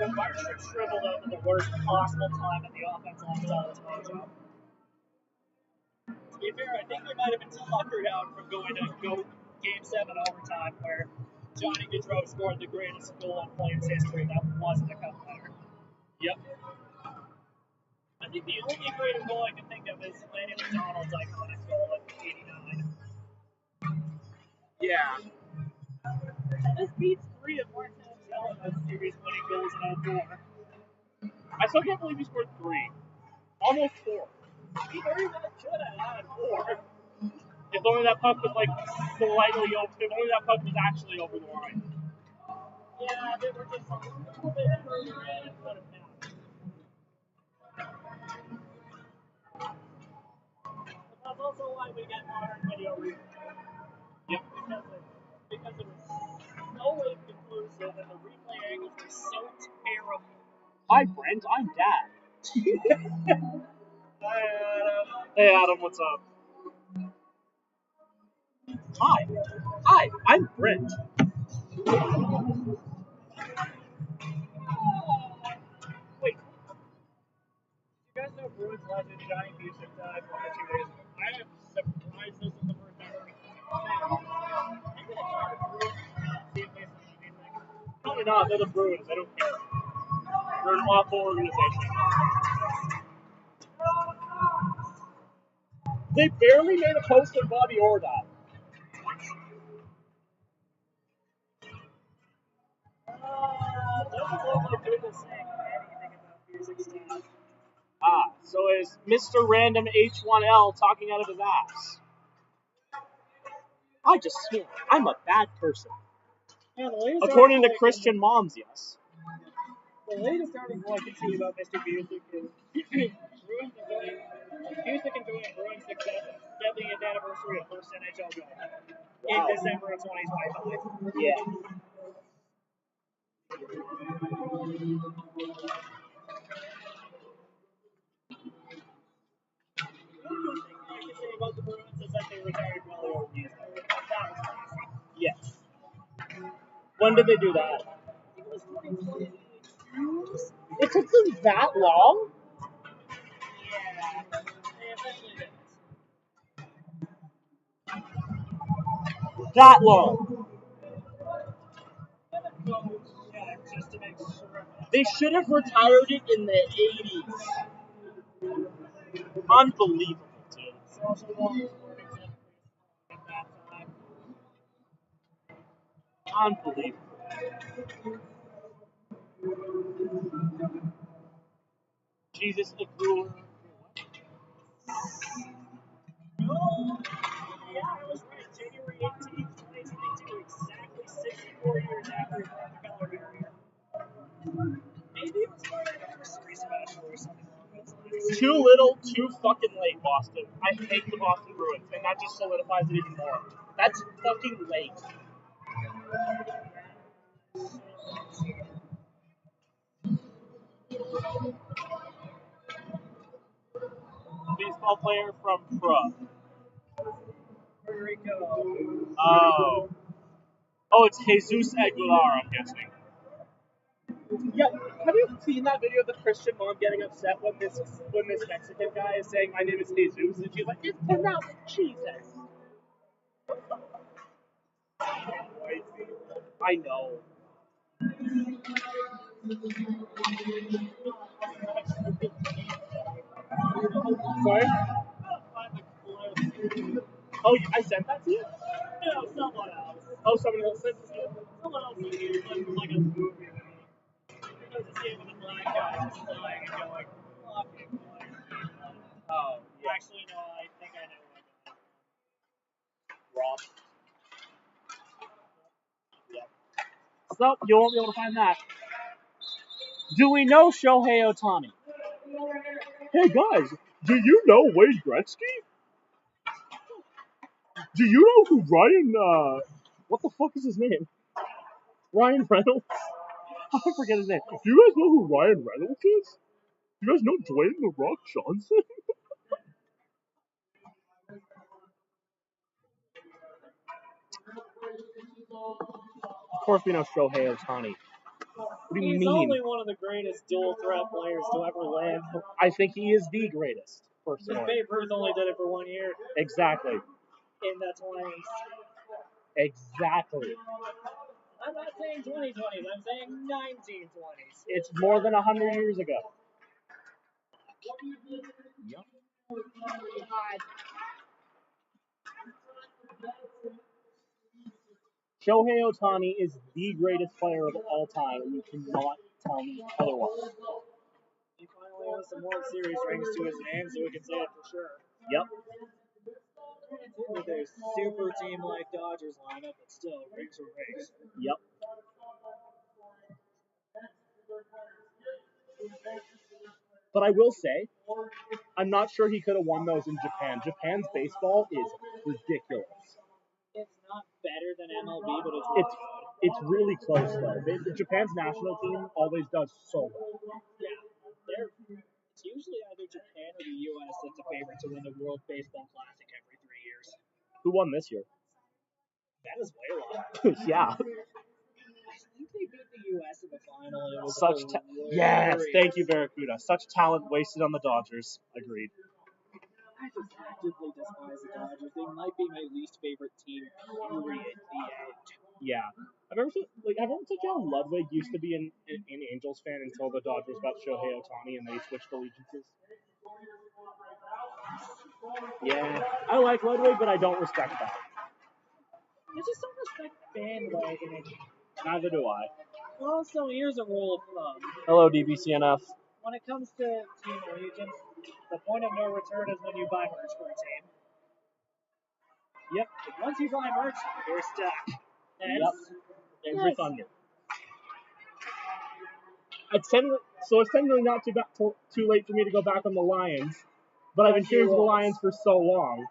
[SPEAKER 2] But Markstrom shriveled up at the worst possible time at the offense lost all his mojo. To be fair, I think we might have been suckered out from going to Game 7 overtime where Johnny Gaudreau scored the greatest goal in Flames history that wasn't a cup winner.
[SPEAKER 1] Yep.
[SPEAKER 2] I think the only greater goal I can think of is Lanny McDonald's iconic goal at 89.
[SPEAKER 1] Yeah.
[SPEAKER 2] And this beats 3 of Martin Zeller's series winning goals in 04.
[SPEAKER 1] I still can't believe he scored 3. Almost 4.
[SPEAKER 2] He very well should have had 4.
[SPEAKER 1] If only that puck was like slightly over. If only that puck was actually over the line.
[SPEAKER 2] Yeah, they were just a little bit further in and put him down. But that's also why we get modern video replay.
[SPEAKER 1] Yep.
[SPEAKER 2] Because it was so inconclusive and the replay angles were so terrible.
[SPEAKER 1] Hi, Brent. I'm Dad.
[SPEAKER 2] Hi, Adam.
[SPEAKER 1] Hey, Adam. What's up? Hi. Hi. I'm Brent.
[SPEAKER 2] Wait. watching Johnny Busick die 1 or 2 days ago. I am surprised this is the first time I've
[SPEAKER 1] Probably not. They're the Bruins. I don't care. They're an awful organization. They barely made a post on Bobby Orr died.
[SPEAKER 2] Doesn't look like people saying anything about Busick's death.
[SPEAKER 1] So is Mr. Random H1L talking out of his ass? I just swore. I'm a bad person.
[SPEAKER 2] Yeah, the latest
[SPEAKER 1] According to
[SPEAKER 2] article
[SPEAKER 1] Christian moms, yes.
[SPEAKER 2] The latest article I can see about Mr. Busick is Bruins enjoying Bruins success and 70th anniversary of first NHL goal in December of 2025.
[SPEAKER 1] Yeah.
[SPEAKER 2] About the Bruins is that they retired Willie Ortiz. That was classy.
[SPEAKER 1] Yes. When did they do that?
[SPEAKER 2] I think it was 2022.
[SPEAKER 1] It took them that long?
[SPEAKER 2] Yeah. They eventually did.
[SPEAKER 1] That long.
[SPEAKER 2] Yeah, just to make sure.
[SPEAKER 1] They should have retired it in the 80s. Unbelievable, dude.
[SPEAKER 2] Social norms weren't exactly at that time.
[SPEAKER 1] Unbelievable. Jesus, the brewer.
[SPEAKER 2] No, yeah, I was right. January 18th, 2022, exactly 64 years after he brought the color barrier. Maybe it was for an anniversary special or something along those lines.
[SPEAKER 1] Too little, too fucking late, Boston. I hate the Boston Bruins, and that just solidifies it even more. That's fucking late. Baseball player from Prague.
[SPEAKER 2] Puerto Rico.
[SPEAKER 1] Oh, it's Jesus Aguilar, I'm guessing. Yeah, have you seen that video of the Christian mom getting upset when this Mexican guy is saying my name is Jesus, and she's like, it's pronounced Jesus. I know. Sorry? Oh, I sent that to you?
[SPEAKER 2] No, someone else.
[SPEAKER 1] Oh, someone else sent it to you?
[SPEAKER 2] Someone else was here, like a movie. There's a scene with a black guy just flying and going, fucking black.
[SPEAKER 1] Oh, yeah.
[SPEAKER 2] Actually, no, I think I know what I got.
[SPEAKER 1] Rob. Yeah. So, you won't be able to find that. Do we know Shohei Ohtani? Hey guys, do you know Wayne Gretzky? Do you know who Ryan, what the fuck is his name? Ryan Reynolds? I forget his name. Do you guys know who Ryan Reynolds is? Do you guys know Dwayne The Rock Johnson? Of course we know Shohei Ohtani. What do you
[SPEAKER 2] He's
[SPEAKER 1] mean?
[SPEAKER 2] only one of the greatest dual threat players to ever live.
[SPEAKER 1] I think he is the greatest,
[SPEAKER 2] Because
[SPEAKER 1] personally.
[SPEAKER 2] Babe Ruth only did it for 1 year
[SPEAKER 1] Exactly.
[SPEAKER 2] in the 20s.
[SPEAKER 1] Exactly.
[SPEAKER 2] I'm not saying 2020s, I'm saying 1920s.
[SPEAKER 1] It's more than 100 years ago. Yep. Shohei Ohtani is the greatest player of all time, and you cannot tell me otherwise.
[SPEAKER 2] He finally has some World Series rings to his name, so we can say it for sure.
[SPEAKER 1] Yep.
[SPEAKER 2] With a super team like Dodgers lineup, but still, rings are rings.
[SPEAKER 1] Yep. But I will say, I'm not sure he could have won those in Japan. Japan's baseball is ridiculous.
[SPEAKER 2] It's not better than MLB, but it's really good.
[SPEAKER 1] It's really close though. Japan's national team always does so well.
[SPEAKER 2] Yeah, it's usually either Japan or the U.S. that's a favorite to win the World Baseball Classic every 3 years.
[SPEAKER 1] Who won this year?
[SPEAKER 2] Venezuela.
[SPEAKER 1] Yeah.
[SPEAKER 2] I think they beat the U.S. in the final. final, and it was
[SPEAKER 1] Yes, thank you, Barracuda. Such talent wasted on the Dodgers. Agreed.
[SPEAKER 2] I just actively despise the Dodgers. They might be my least favorite team, period. The end.
[SPEAKER 1] Yeah. Everyone said John Ludwig used to be an Angels fan until the Dodgers got Shohei Ohtani and they switched allegiances. Yeah. I like Ludwig, but I don't respect that.
[SPEAKER 2] I just don't respect bandwagoning.
[SPEAKER 1] Neither do I.
[SPEAKER 2] Also, here's a rule of thumb.
[SPEAKER 1] Hello, DBCNF.
[SPEAKER 2] When it comes to team allegiance, the point of no return is when you buy merch for a team.
[SPEAKER 1] Yep.
[SPEAKER 2] Once you buy merch, you're stuck.
[SPEAKER 1] Yep. Every Thunder. It's technically not too late for me to go back on the Lions, but I've been cheering for the Lions for so long.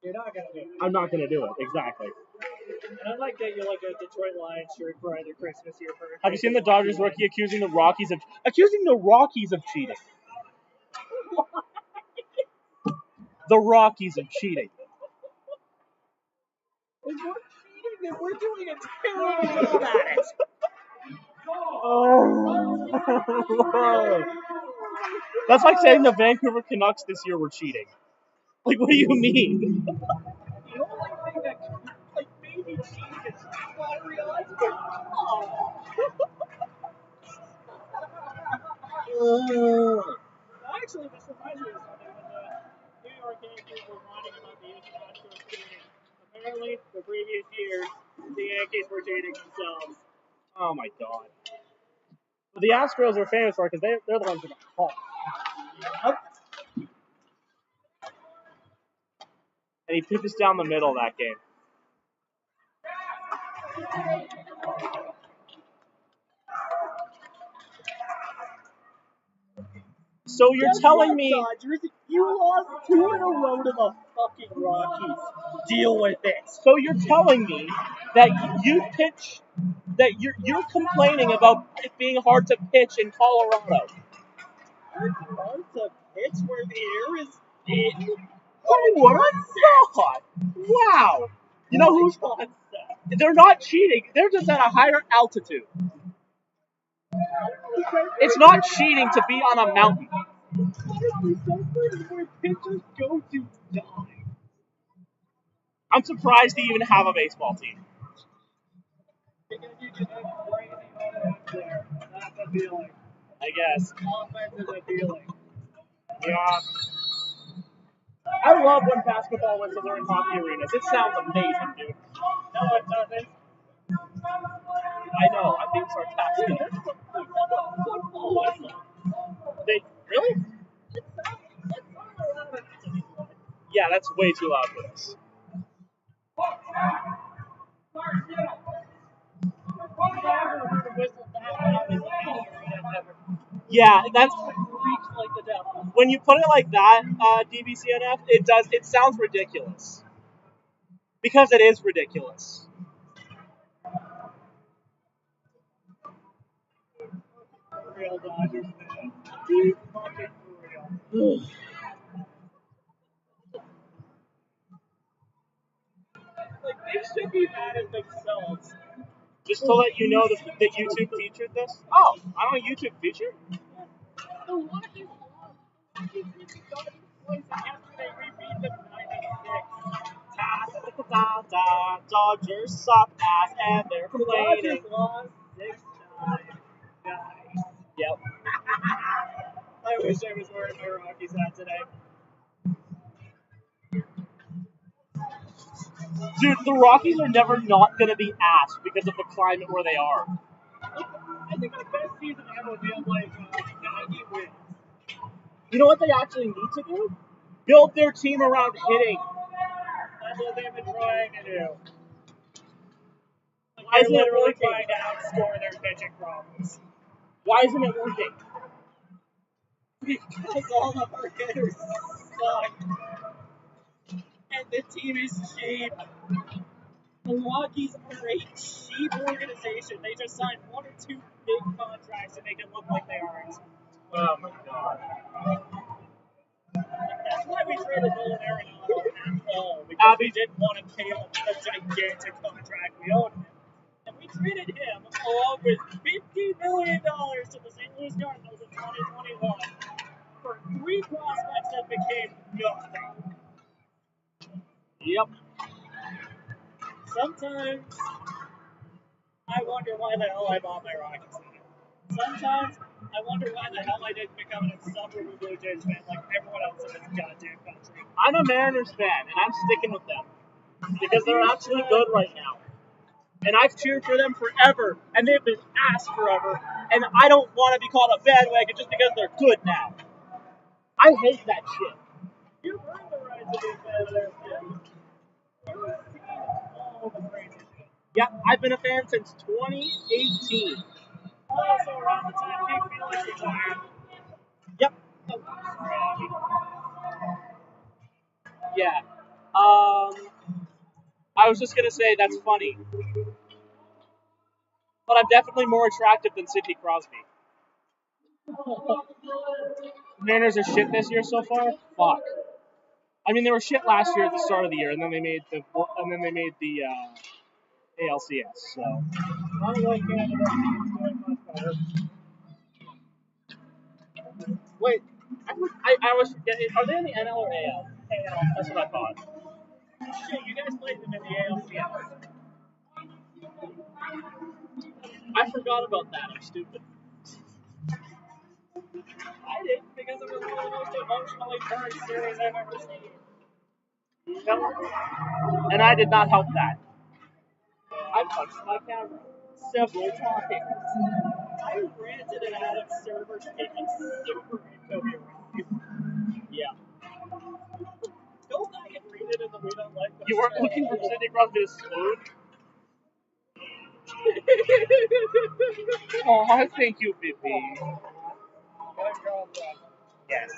[SPEAKER 2] You're not going to do it.
[SPEAKER 1] I'm not going to do it, exactly.
[SPEAKER 2] And I'd like to get you like a Detroit Lions shirt for either Christmas or your birthday.
[SPEAKER 1] Have you seen the Dodgers rookie accusing the Rockies of cheating? The Rockies of cheating.
[SPEAKER 2] If we're cheating, then we're doing a terrible job at it.
[SPEAKER 1] Oh. That's like saying the Vancouver Canucks this year were cheating. Like, what do you mean?
[SPEAKER 2] The only thing that like maybe cheating is lottery odds, but actually, this reminds me of something when the New York Yankees were whining about the Astros cheating. Apparently, the previous year, the Yankees were cheating themselves.
[SPEAKER 1] Oh my god. But the Astros are famous for it because they're the ones that got caught.
[SPEAKER 2] Yep.
[SPEAKER 1] And he pitches down the middle that game. So you're telling me
[SPEAKER 2] Dodgers, you lost 2 in a row to the fucking Rockies. Deal with it.
[SPEAKER 1] So you're telling me that you're complaining about it being hard to pitch in Colorado.
[SPEAKER 2] It's hard to pitch where the air is in.
[SPEAKER 1] Oh, what I thought! Wow! You know who's they're not cheating. They're just at a higher altitude. It's not cheating to be on a mountain.
[SPEAKER 2] Where pitchers go to die.
[SPEAKER 1] I'm surprised they even have a baseball team.
[SPEAKER 2] Because you can have crazy offense there. That's appealing.
[SPEAKER 1] I guess.
[SPEAKER 2] Offense is appealing.
[SPEAKER 1] Yeah. I love when basketball whistles are in hockey arenas. It sounds amazing, dude.
[SPEAKER 2] No, it doesn't.
[SPEAKER 1] I know. I'm being sarcastic.
[SPEAKER 2] That's a football whistle.
[SPEAKER 1] They really? Yeah, that's way too loud for this. Yeah, that's
[SPEAKER 2] like the devil.
[SPEAKER 1] when you put it like that, DBCNF. It sounds ridiculous because it is ridiculous.
[SPEAKER 2] Real Dodgers fan. He's fucking for real. Like, they should be mad at themselves.
[SPEAKER 1] Just to let you know that YouTube featured this. Oh, I'm on YouTube featured?
[SPEAKER 2] The Rockies lost. The Dodgers twice, and yesterday we beat them 9-6.
[SPEAKER 1] Dodgers suck ass and they're
[SPEAKER 2] The
[SPEAKER 1] complaining.
[SPEAKER 2] Dodgers lost 6-9. Nice.
[SPEAKER 1] Yep.
[SPEAKER 2] I wish I was wearing my Rockies hat today.
[SPEAKER 1] Dude, the Rockies are never not going to be ass because of the climate where they are.
[SPEAKER 2] I think our best season ever would be like 90 wins.
[SPEAKER 1] You know what they actually need to do? Build their team around hitting.
[SPEAKER 2] That's what they've been trying to do.
[SPEAKER 1] Why isn't it
[SPEAKER 2] literally
[SPEAKER 1] working?
[SPEAKER 2] trying to outscore their pitching problems.
[SPEAKER 1] Why isn't it working?
[SPEAKER 2] Because all of our hitters suck. And the team is cheap. The Rockies are a cheap organization. They just signed 1 or 2 big contracts to make it look like they aren't.
[SPEAKER 1] Oh my god.
[SPEAKER 2] That's why we traded Nolan Arenado at all. Because we didn't want to pay him a gigantic contract we owed him. And we traded him along with $50 million to the St. Louis Cardinals in 2021 for 3 prospects that became nothing.
[SPEAKER 1] Yep.
[SPEAKER 2] Sometimes I wonder why the hell I bought my Rockets. Sometimes I wonder why the hell I didn't become an insufferable Blue Jays fan like everyone else in this goddamn country.
[SPEAKER 1] I'm a Mariners fan, and I'm sticking with them because they're actually good right now. And I've cheered for them forever, and they've been ass forever, and I don't want to be called a bandwagon just because they're good now. I hate that shit.
[SPEAKER 2] You've earned the right to be a fan of theirs, man. You've seen all the crazy shit.
[SPEAKER 1] Yep, I've been a fan since 2018.
[SPEAKER 2] Also around the time King Felix retired.
[SPEAKER 1] Yep. Yeah. I was just gonna say that's funny, but I'm definitely more attractive than Sidney Crosby. Mariners are shit this year so far. Fuck. I mean, they were shit last year at the start of the year, and then they made the ALCS. So.
[SPEAKER 2] I like Canada. It's much better.
[SPEAKER 1] Wait, I always forget. Are they in the NL or AL? AL. That's what I thought.
[SPEAKER 2] Shit, you guys played them in the ALCS.
[SPEAKER 1] I forgot about that. I'm stupid.
[SPEAKER 2] I did because it was one of the most emotionally turned series I've ever seen.
[SPEAKER 1] And I did not help that. I punched my camera several times.
[SPEAKER 2] I ranted at Adam Server's taking super Kobe Bryant.
[SPEAKER 1] Yeah.
[SPEAKER 2] Go back and read it in the We Don't Like Them.
[SPEAKER 1] You weren't looking for Sidney Crosby to swoon? Oh, thank you, Bippy.
[SPEAKER 2] Good job, Brad.
[SPEAKER 1] Yes.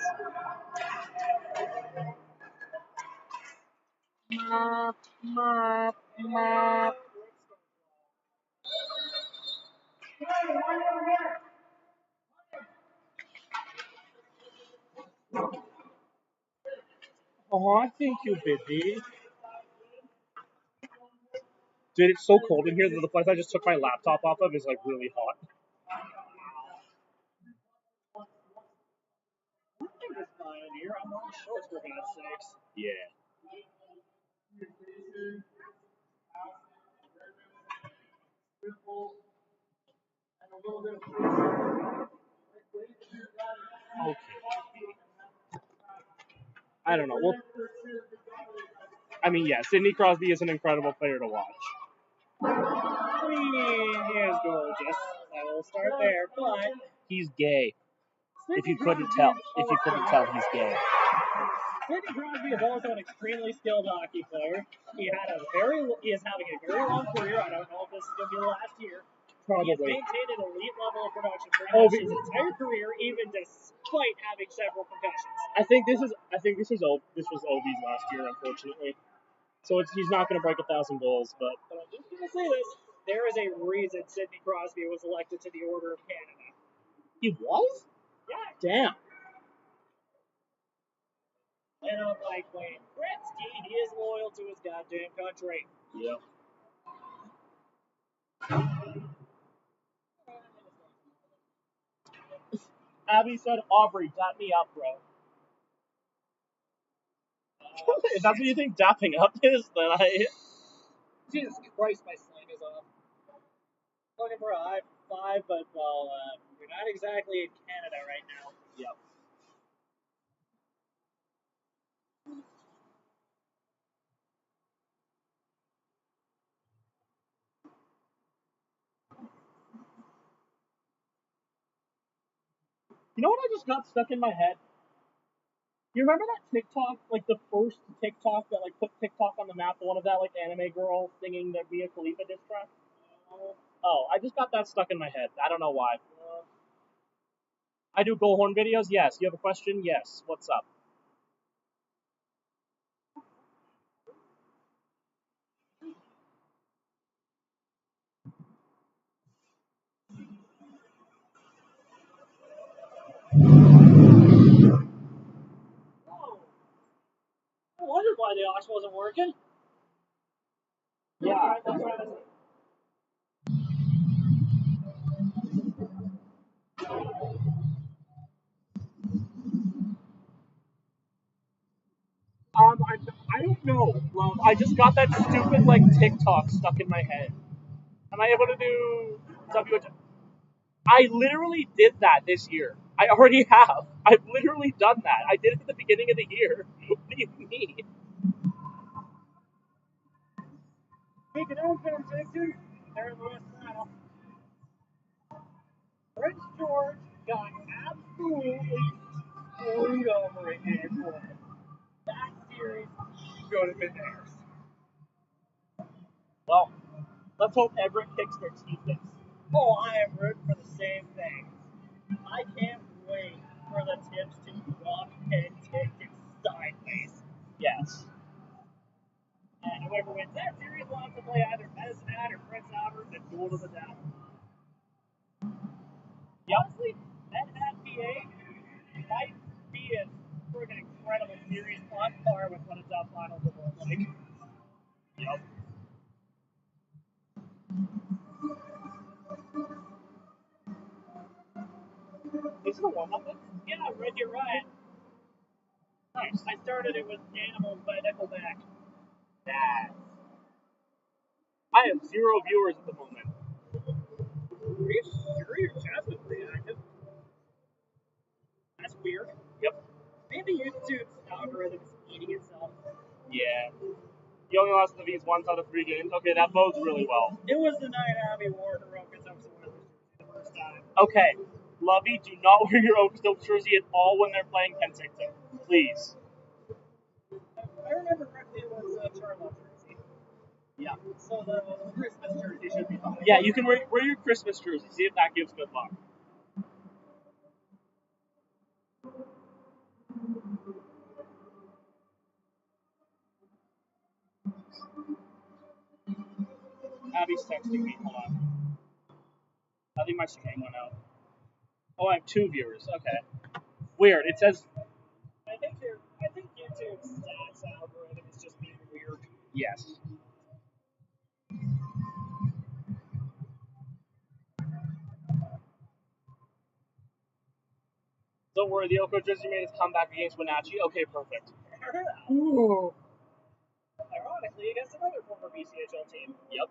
[SPEAKER 1] Mop, mop, mop. Oh, thank you, Bippy. Dude, it's so cold in here that the place I just took my laptop off of is like really hot.
[SPEAKER 2] I think it's fine in here. I'm wearing shorts for God's sakes.
[SPEAKER 1] Yeah. Okay. I don't know. Well, I mean, yeah, Sidney Crosby is an incredible player to watch.
[SPEAKER 2] I mean, he is gorgeous. I will start there, but
[SPEAKER 1] He's gay. If you couldn't tell, he's gay.
[SPEAKER 2] Sidney Crosby is also an extremely skilled hockey player. He is having a very long career. I don't know if this is going to be the last year.
[SPEAKER 1] Probably.
[SPEAKER 2] He's maintained an elite level of production pretty
[SPEAKER 1] Oh,
[SPEAKER 2] much his entire career, even despite having several concussions.
[SPEAKER 1] I think this was Ovi's last year, unfortunately. So he's not going to break 1,000 goals, but
[SPEAKER 2] I'm just going to say this: there is a reason Sidney Crosby was elected to the Order of Canada.
[SPEAKER 1] he was?
[SPEAKER 2] Yeah.
[SPEAKER 1] Damn.
[SPEAKER 2] And unlike Wayne Gretzky, he is loyal to his goddamn country.
[SPEAKER 1] Yep. Abby said, Aubrey, dap me up, bro. If that's what you think dapping up is, then
[SPEAKER 2] Jesus Christ, my slang is off. Looking for a high five, but, well, we're not exactly in Canada right now.
[SPEAKER 1] Yep. You know what I just got stuck in my head? You remember that TikTok, like the first TikTok that like put TikTok on the map, the one of that like anime girl singing the Mia Khalifa diss track? Oh, I just got that stuck in my head. I don't know why. I do Bullhorn videos? Yes. You have a question? Yes. What's up?
[SPEAKER 2] Oh. I wondered why the aux wasn't working.
[SPEAKER 1] Yeah.
[SPEAKER 2] That's right.
[SPEAKER 1] No, love. I just got that stupid like TikTok stuck in my head. Am I able to do WH? I literally did that this year. I already have. I've literally done that. I did it at the beginning of the year. What do you mean?
[SPEAKER 2] Speaking of Penticton, they're in the West Final. Prince George got absolutely screwed over in game four. That series should have been theirs.
[SPEAKER 1] Well, let's hope Everett kicks their teeth in.
[SPEAKER 2] Oh, I am rooting for the same thing. I can't wait for the tips to drop Penticton sideways.
[SPEAKER 1] Yes.
[SPEAKER 2] And whoever wins that series will have to play either Medicine Hat or Prince Albert and duel to the death. Honestly, that Hat PA might be a friggin' incredible series on par with what a Dub Finals will look like.
[SPEAKER 1] Yep. Is it a warm-up?
[SPEAKER 2] Yeah, Reggie Riot.
[SPEAKER 1] Nice.
[SPEAKER 2] I started it with Animals by Nickelback.
[SPEAKER 1] Nice. I have 0 viewers at the moment.
[SPEAKER 2] Are you sure your chat was pretty active? That's weird.
[SPEAKER 1] Yep.
[SPEAKER 2] Maybe YouTube's algorithm is eating itself.
[SPEAKER 1] Yeah. You only lost the V's once out of 3 games. Okay, that bodes really well.
[SPEAKER 2] It was the night Abby wore her Oakland Oaks Oilers the first time.
[SPEAKER 1] Okay, Lovey, do not wear your Oak Stoke jersey at all when they're playing Penticton. Please.
[SPEAKER 2] I remember correctly it was a Charlotte jersey.
[SPEAKER 1] Yeah.
[SPEAKER 2] So the Christmas jersey should be fine.
[SPEAKER 1] Yeah, you can wear your Christmas jersey. See if that gives good luck. Abby's texting me. Hold on. I think my stream went out. Oh, I have 2 viewers. Okay. Weird. It says.
[SPEAKER 2] I think YouTube's stats algorithm is just being weird.
[SPEAKER 1] Yes. Don't worry, the Oko jersey made his comeback against Wenatchee. Okay, perfect.
[SPEAKER 2] Ooh. Ironically, against another former BCHL team.
[SPEAKER 1] Yep.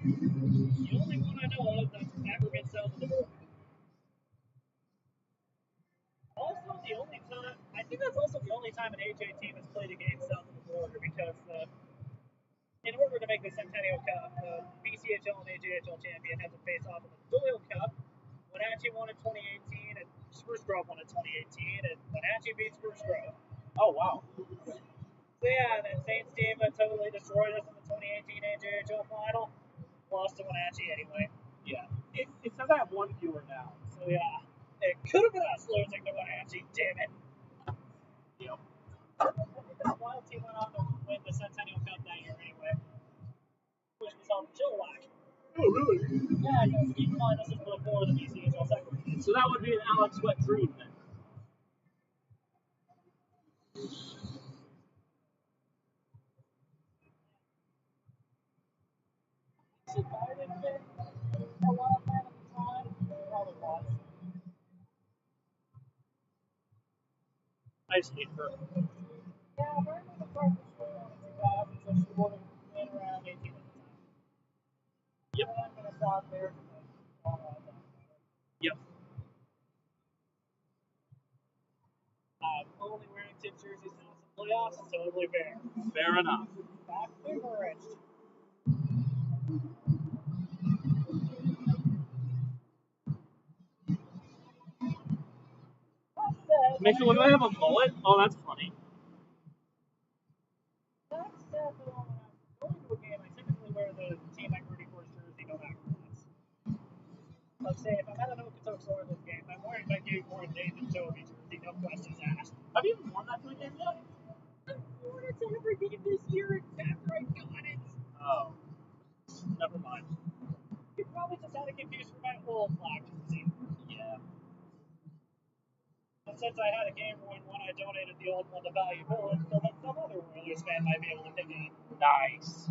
[SPEAKER 2] The only one I know of that's ever been south of the border. Also, the only time, I think that's also the only time an AJ team has played a game south of the border because in order to make the Centennial Cup, the BCHL and AJHL champion had to face off in the Doyle Cup. Wenatchee won in 2018, and Spruce Grove won in 2018, and Wenatchee beat Spruce Grove.
[SPEAKER 1] Oh, wow.
[SPEAKER 2] So yeah, and then Saints team that totally destroyed us in the 2018 AJHL final lost to Wenatchee anyway.
[SPEAKER 1] Yeah. It says I have 1 viewer now.
[SPEAKER 2] So yeah, it could have been us losing to Wenatchee, damn it.
[SPEAKER 1] Yep.
[SPEAKER 2] I think that Wild team went on to win the Centennial Cup that year anyway, which was on Chilliwack.
[SPEAKER 1] Oh, really?
[SPEAKER 2] Yeah, because keep in mind this is before the BCHL second.
[SPEAKER 1] So that would be an Alex Wet dream then.
[SPEAKER 2] Should I have been a wild man at the time? Probably was.
[SPEAKER 1] I just hate her.
[SPEAKER 2] Yeah, Brandon McCarthy was 2000, so she would have been around 18 at the time.
[SPEAKER 1] Yep.
[SPEAKER 2] And I'm going to stop there.
[SPEAKER 1] Yep.
[SPEAKER 2] Only wearing tip jerseys now in the playoffs, totally fair.
[SPEAKER 1] Fair enough.
[SPEAKER 2] Back encouraged. That said,
[SPEAKER 1] Mitchell, do I have a mullet? Oh, that's funny.
[SPEAKER 2] that said, though, when I'm going to a game, I typically wear the team I'm rooting for's jersey no matter what. Let's say if I'm at an Okotoks Oilers game, I'm wearing my game for a Nathan Toby jersey, no questions asked.
[SPEAKER 1] Have you even worn that to a game yet?
[SPEAKER 2] I've worn it to every game this year except I got it.
[SPEAKER 1] Oh. Never mind.
[SPEAKER 2] You probably just had it confused for my old black jersey.
[SPEAKER 1] Yeah.
[SPEAKER 2] And since I had a game ruin when I donated the old one to Value Village, so that some other Oilers fan might be able to pick it up.
[SPEAKER 1] Nice.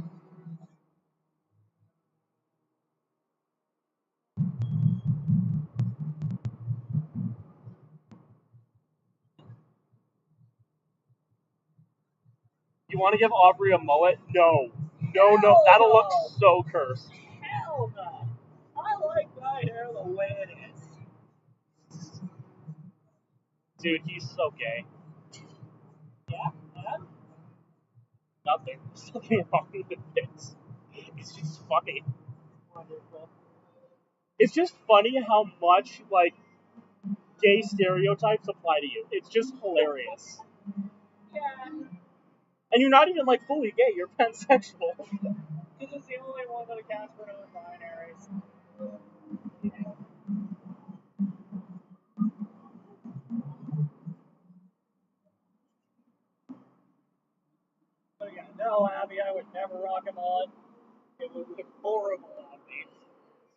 [SPEAKER 1] You want to give Aubrey a mullet? No. No, that'll look so cursed.
[SPEAKER 2] Hell no. I like my hair the way it is.
[SPEAKER 1] Dude, he's so gay.
[SPEAKER 2] Yeah?
[SPEAKER 1] Nothing. There's nothing wrong with it. It's just funny.
[SPEAKER 2] Wonderful.
[SPEAKER 1] It's just funny how much, like, gay stereotypes apply to you. It's just hilarious.
[SPEAKER 2] Yeah.
[SPEAKER 1] And you're not even, like, fully gay. You're pansexual.
[SPEAKER 2] This is the only one that accounts for non-binaries. So yeah, no, Abby, I would never rock a mullet. It would look horrible on me.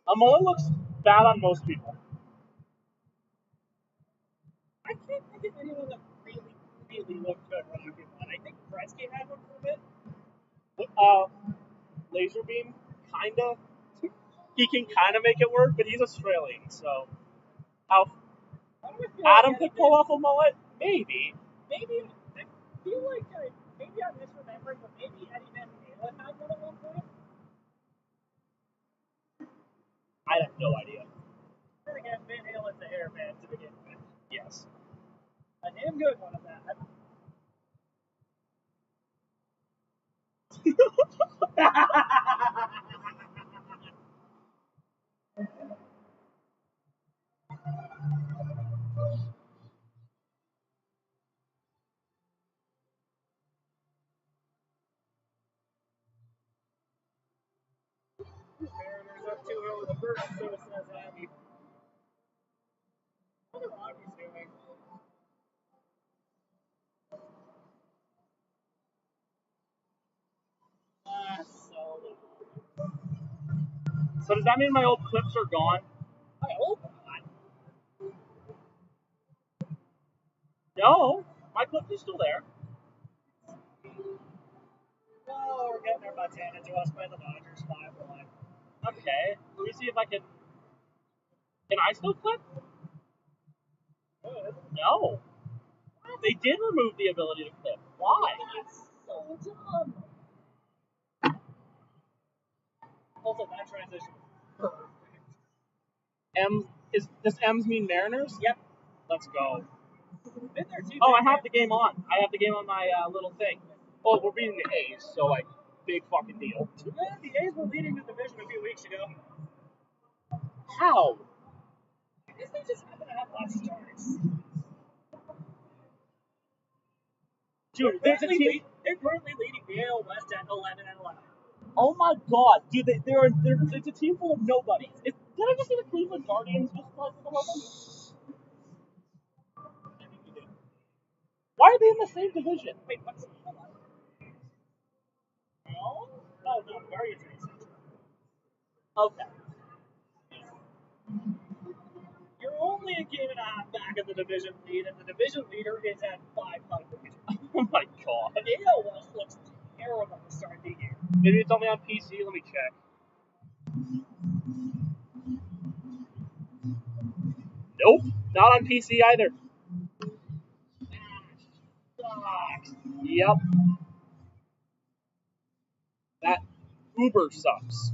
[SPEAKER 1] A mullet looks bad on most people.
[SPEAKER 2] I can't think of anyone that really looked good rocking one. I think Gretzky had one for a bit.
[SPEAKER 1] Laser beam, kinda. He can kind of make it work, but he's Australian, so. Adam could pull off a mullet? Maybe.
[SPEAKER 2] Maybe, I feel like maybe I'm misremembering, but maybe Eddie Van Halen had one at one point.
[SPEAKER 1] I have no idea.
[SPEAKER 2] Then again, Van Halen's a hair band to begin with.
[SPEAKER 1] Yes.
[SPEAKER 2] A damn good one of that. Mariners up 2-0 with the first, so says Abby. What are Rockies doing?
[SPEAKER 1] So does that mean my old clips are gone?
[SPEAKER 2] I hope not.
[SPEAKER 1] No, my clips are still there.
[SPEAKER 2] Well, we're getting our butts handed to us by the Dodgers 5-1.
[SPEAKER 1] Okay, let me see if I can. Can I still clip?
[SPEAKER 2] Good.
[SPEAKER 1] No. They did remove the ability to clip. Why?
[SPEAKER 2] That's so dumb. Also, that transition was perfect.
[SPEAKER 1] Does M's mean Mariners?
[SPEAKER 2] Yep.
[SPEAKER 1] Let's go.
[SPEAKER 2] Been there too.
[SPEAKER 1] Oh, I have the game on. I have the game on my little thing. Oh, we're beating the A's, so like, big fucking deal.
[SPEAKER 2] Yeah, the A's were leading the division a few weeks ago.
[SPEAKER 1] How?
[SPEAKER 2] I guess they just happen to have lots of starts.
[SPEAKER 1] Dude, there's a team.
[SPEAKER 2] They're currently leading the AL West at 11-11.
[SPEAKER 1] Oh my god, dude, it's a team full of nobodies. Did I just see the Cleveland Guardians just like with 11?
[SPEAKER 2] I think you did.
[SPEAKER 1] Why are they in the same division?
[SPEAKER 2] Wait, what's. Hold on. No? Oh, no, Guardians are in Central.
[SPEAKER 1] Okay.
[SPEAKER 2] You're only a game and a half back of the division lead, and the division leader is at 500.
[SPEAKER 1] Oh my god.
[SPEAKER 2] The AL West looks terrible to start the year.
[SPEAKER 1] Maybe it's only on PC. Let me check. Nope, not on PC either.
[SPEAKER 2] Sucks.
[SPEAKER 1] Yep. That Uber sucks.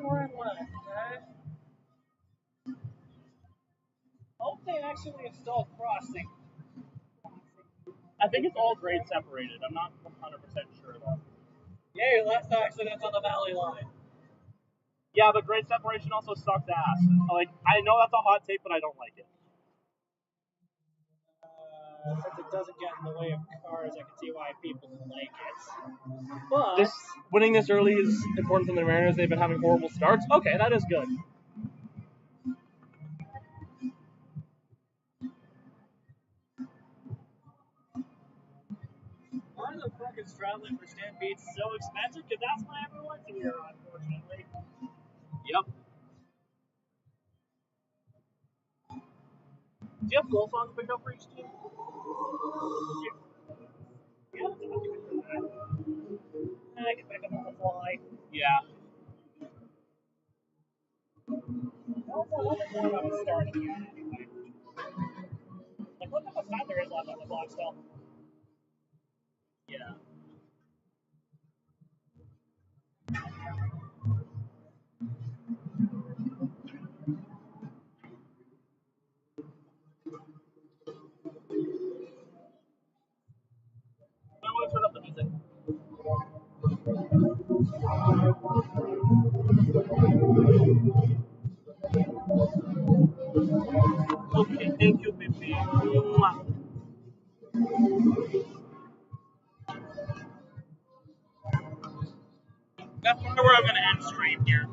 [SPEAKER 2] More and less, right? Hope they actually install crossing.
[SPEAKER 1] I think it's all grade separated. I'm not 100% sure though.
[SPEAKER 2] Yay, less accidents on the Valley line.
[SPEAKER 1] Yeah, but grade separation also sucks ass. Like, I know that's a hot take, but I don't like it.
[SPEAKER 2] Since it doesn't get in the way of cars, I can see why people like it. But
[SPEAKER 1] Winning this early is important for the Mariners. They've been having horrible starts. Okay, that is good.
[SPEAKER 2] why the fuck is traveling for Stampede so expensive? Because that's why everyone's here, unfortunately.
[SPEAKER 1] Yep. Do you have goal songs picked up for each team?
[SPEAKER 2] Yeah, that's a document for that. I can pick them on the fly.
[SPEAKER 1] Yeah. up on the block still.
[SPEAKER 2] Yeah.
[SPEAKER 1] I want to turn up the music. Okay, thank you, baby. Mwah.
[SPEAKER 2] That's where I'm going to end stream here.